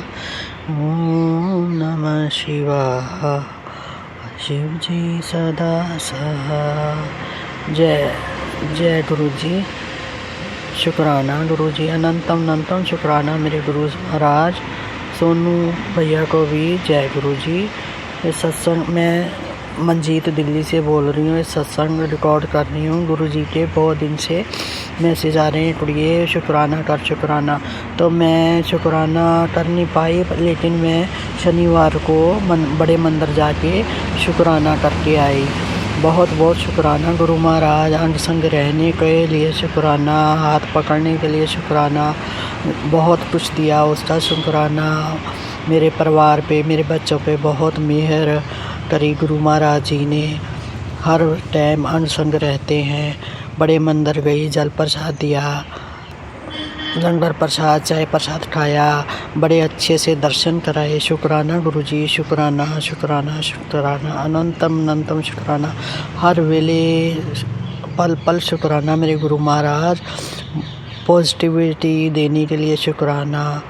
ओम नमः शिवाय, शिव जी सदा सहाय। जय गुरु जी, शुक्राना गुरु जी, अनंतम अनंतम शुक्राना मेरे गुरु महाराज। सोनू भैया को भी जय गुरु जी। इस सत्संग में मंजीत दिल्ली से बोल रही हूँ, इस सत्संग रिकॉर्ड कर रही हूँ। गुरु जी के बहुत दिन से मैसेज आ रहे हैं, कुड़िए शुक्राना। तो मैं शुक्राना कर नहीं पाई, लेकिन मैं शनिवार को बड़े मंदिर जाके शुक्राना करके आई। बहुत बहुत शुक्राना गुरु महाराज। अंग संग रहने के लिए शुक्राना, हाथ पकड़ने के लिए शुक्राना, बहुत कुछ दिया उसका शुक्राना। मेरे परिवार पे, मेरे बच्चों पे बहुत मेहर करी गुरु महाराज जी ने। हर टाइम अंग संग रहते हैं। बड़े मंदिर गई, जल प्रसाद दिया, लंगर प्रसाद, चाय प्रसाद खाया, बड़े अच्छे से दर्शन कराए। शुक्राना गुरु जी, शुक्राना, अनंतम अनंतम शुक्राना। हर वेले पल पल शुक्राना मेरे गुरु महाराज। पॉजिटिविटी देने के लिए शुक्राना,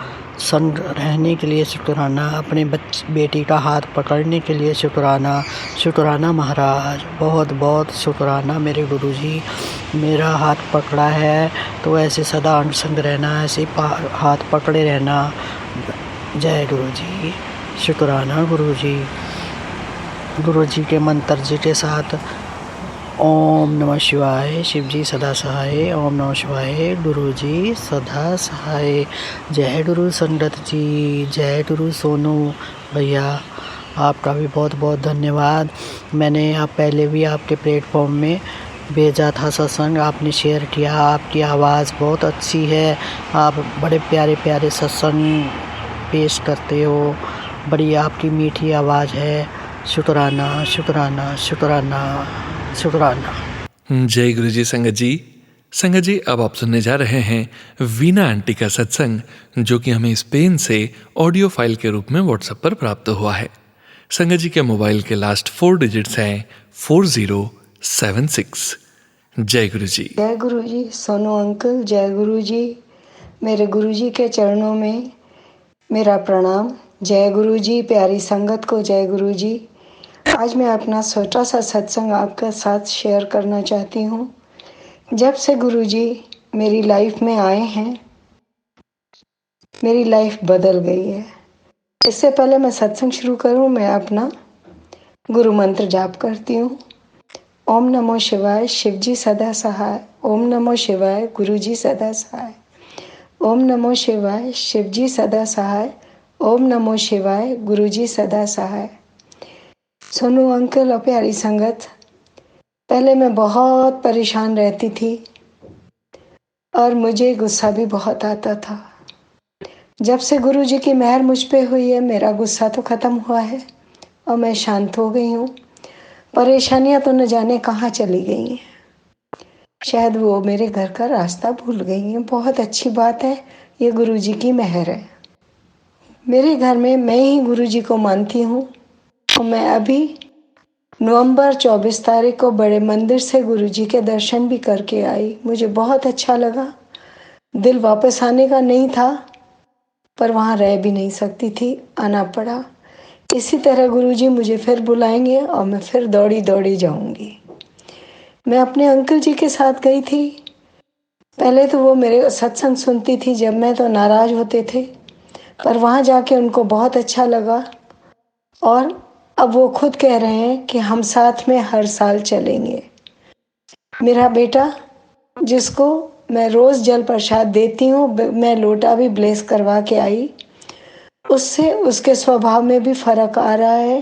संग रहने के लिए शुक्राना, अपने बेटी का हाथ पकड़ने के लिए शुक्राना महाराज। बहुत बहुत शुक्राना मेरे गुरु जी। मेरा हाथ पकड़ा है तो ऐसे सदा अंग संग रहना, ऐसे हाथ पकड़े रहना। जय गुरु जी, शुक्राना गुरु जी। गुरु जी के मंत्र जी के साथ ओम नमः शिवाय, शिव जी सदा सहाय। ओम नमः शिवाय, गुरु जी सदा सहाय। जय गुरु संगत जी, जय गुरु सोनू भैया, आपका भी बहुत बहुत धन्यवाद। मैंने पहले भी आपके प्लेटफॉर्म में भेजा था सत्संग, आपने शेयर किया। आपकी आवाज़ बहुत अच्छी है, आप बड़े प्यारे प्यारे सत्संग पेश करते हो, बड़ी आपकी मीठी आवाज़ है। शुक्राना शुक्राना शुक्राना शुक्राना। जय गुरु जी संगत जी। संगत जी, अब आप सुनने जा रहे हैं वीना आंटी का सत्संग, जो कि हमें स्पेन से ऑडियो फाइल के रूप में व्हाट्सएप पर प्राप्त हुआ है। संगत जी के मोबाइल के लास्ट 4 डिजिट्स हैं 4076। जय गुरु जी। जय गुरु जी। सोनू अंकल, जय गुरु जी। मेरे गुरु जी के चरणों में मेरा प्रणाम। जय गुरु जी। प्यारी संगत को जय गुरु जी। आज मैं अपना छोटा सा सत्संग आपके साथ शेयर करना चाहती हूँ। जब से गुरु जी मेरी लाइफ में आए हैं, मेरी लाइफ बदल गई है। इससे पहले मैं सत्संग शुरू करूँ, मैं अपना गुरु मंत्र जाप करती हूँ। ओम नमो शिवाय, शिव जी सदा सहाय। ओम नमो शिवाय, गुरु जी सदा सहाय। ओम नमो शिवाय, शिव जी सदा सहाय। ओम नमो शिवाय, गुरु जी सदा सहाय। सोनू अंकल और प्यारी संगत, पहले मैं बहुत परेशान रहती थी और मुझे गुस्सा भी बहुत आता था। जब से गुरु जी की मेहर मुझ पे हुई है, मेरा गुस्सा तो ख़त्म हुआ है और मैं शांत हो गई हूँ। परेशानियाँ तो न जाने कहाँ चली गई हैं। शायद वो मेरे घर का रास्ता भूल गई हैं। बहुत अच्छी बात है, ये गुरु जी की मेहर है। मेरे घर में मैं ही गुरु जी को मानती हूँ और मैं अभी नवंबर 24 तारीख को बड़े मंदिर से गुरु जी के दर्शन भी करके आई। मुझे बहुत अच्छा लगा। दिल वापस आने का नहीं था, पर वहाँ रह भी नहीं सकती थी, आना पड़ा। इसी तरह गुरु जी मुझे फिर बुलाएंगे और मैं फिर दौड़ी दौड़ी जाऊंगी। मैं अपने अंकल जी के साथ गई थी। पहले तो वो मेरे सत्संग सुनती थी, जब मैं तो नाराज होते थे, पर वहाँ जाके उनको बहुत अच्छा लगा और अब वो खुद कह रहे हैं कि हम साथ में हर साल चलेंगे। मेरा बेटा, जिसको मैं रोज़ जल प्रसाद देती हूँ, मैं लोटा भी ब्लेस करवा के आई, उससे उसके स्वभाव में भी फ़र्क आ रहा है।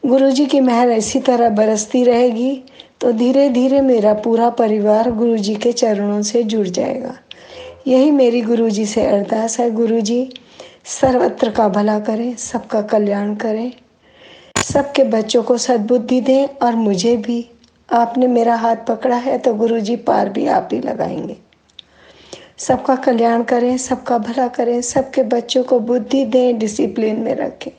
गुरुजी की मेहर इसी तरह बरसती रहेगी तो धीरे धीरे मेरा पूरा परिवार गुरुजी के चरणों से जुड़ जाएगा। यही मेरी गुरुजी से अरदास है। गुरुजी सर्वत्र का भला करें, सबका कल्याण करें, सबके बच्चों को सद्बुद्धि दें और मुझे भी। आपने मेरा हाथ पकड़ा है तो गुरुजी पार भी आप ही लगाएंगे। सबका कल्याण करें, सबका भला करें, सबके बच्चों को बुद्धि दें, डिसिप्लिन में रखें।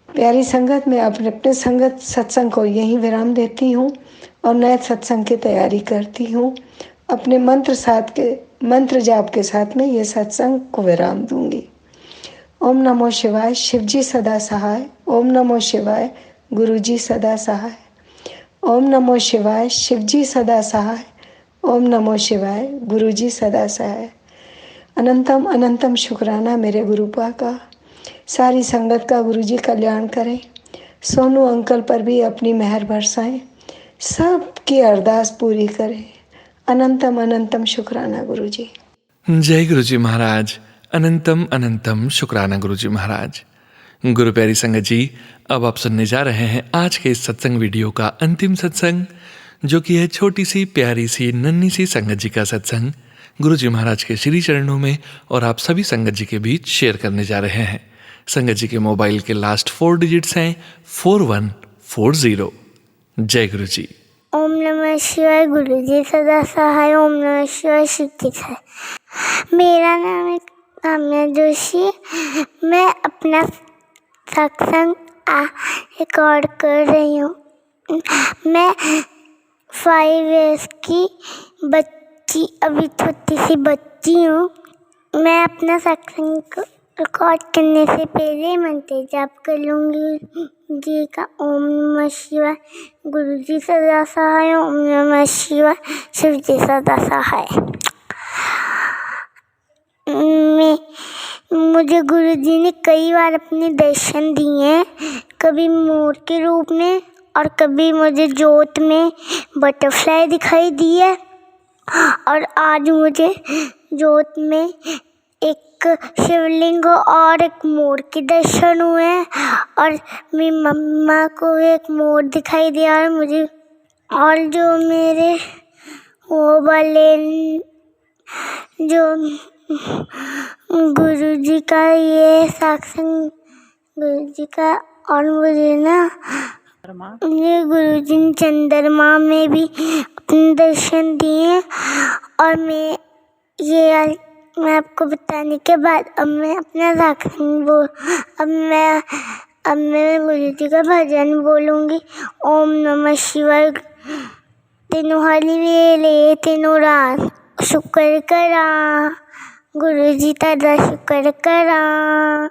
प्यारी संगत, मैं अपने संगत सत्संग को यहीं विराम देती हूँ और नए सत्संग की तैयारी करती हूँ। अपने मंत्र जाप के साथ में ये सत्संग को विराम दूंगी। ओम नमो शिवाय, शिव जी सदा सहाय। ओम नमो शिवाय, गुरु जी सदा सहाय। ओम नमो शिवाय, शिव जी सदा सहाय। ओम नमो शिवाय, गुरु जी सदा सहाय। अनंतम अनंतम शुक्राना मेरे गुरुपा का, सारी संगत का। गुरु जी कल्याण करें। सोनू अंकल पर भी अपनी मेहर बरसाएं, सबकी अरदास पूरी करें। अनंतम अनंतम शुक्राना गुरु जी। जय गुरु जी महाराज। अनंतम अनंतम शुक्राना गुरु जी महाराज। गुरु प्यारी संगत जी, अब आप सुनने जा रहे हैं आज के इस सत्संग वीडियो का अंतिम सत्संग, जो कि है छोटी सी प्यारी सी नन्ही सी संगत जी का सत्संग गुरु जी महाराज के श्री चरणों में और आप सभी संगत जी के बीच शेयर करने जा रहे हैं। संगत जी के मोबाइल के लास्ट 4 डिजिट्स हैं 4140। जय गुरु जी। ओम नमः शिवाय, गुरु जी सदा सहाय। ओम नमः शिवाय, शिव जी सहाय। मेरा नाम है काम्या जोशी। मैं अपना सत्संग रिकॉर्ड कर रही हूँ। मैं 5 इयर्स की बच्ची, अभी छोटी सी बच्ची हूँ। मैं अपना सत्संग रिकॉर्ड करने से पहले मंत्र जाप कर लूँगी जी का। ओम नमः शिवाय, गुरु जी सदा सहाय। ओम नमः शिवाय, शिव जी सदा सहाय। मुझे गुरु जी ने कई बार अपने दर्शन दिए हैं, कभी मोर के रूप में और कभी मुझे जोत में बटरफ्लाई दिखाई दी है, और आज मुझे जोत में एक शिवलिंग और एक मोर के दर्शन हुए हैं, और मेरी मम्मा को एक मोर दिखाई दिया और मुझे और जो मेरे वो वाले जो गुरु जी का ये सत्संग गुरु जी का, और मुझे ना ये गुरु जी ने चंद्रमा में भी अपने दर्शन दिए। और मैं आपको बताने के बाद अब मैं अपना सत्संग अब मैं गुरु जी का भजन बोलूँगी। ओम नमः शिवाय। तीनों हरी वेले तीनों रात शुक्र करा, गुरु जी तेरा शुक्र करा।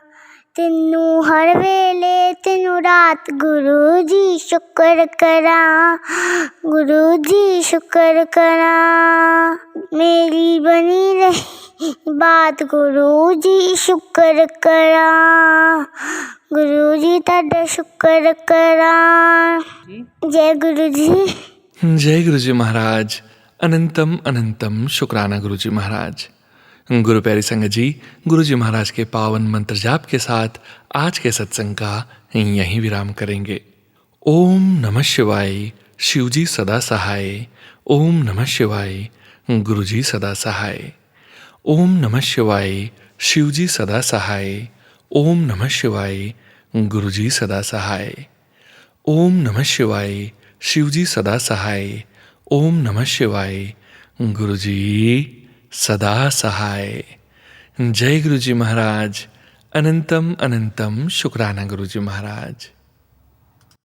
तीनों हर वेले तीनों रात गुरु जी शुक्र करा, गुरु जी शुक्र करा। मेरी बनी रही बात गुरु जी शुक्र करा, गुरु जी तेरा शुक्र करा। जय गुरु जी। जय गुरु जी महाराज। अनंतम अनंतम शुक्राना गुरु जी महाराज। गुरु प्यारी संगत जी, गुरु जी महाराज के पावन मंत्र जाप के साथ आज के सत्संग का यहीं विराम करेंगे। ओम नमः शिवाय। शिवजी सदा सहाय। ओम नमः शिवाय। गुरु जी सदा सहाय। ओम नमः शिवाय। शिवजी सदा सहाय। ओम नमः शिवाय। गुरु जी सदा सहाय। ओम नमः शिवाय। शिवजी सदा सहाय। ओम नमः शिवाय। गुरु जी सदा सहाय। जय गुरु जी महाराज। अनंतम अनंतम शुक्राना गुरु जी महाराज।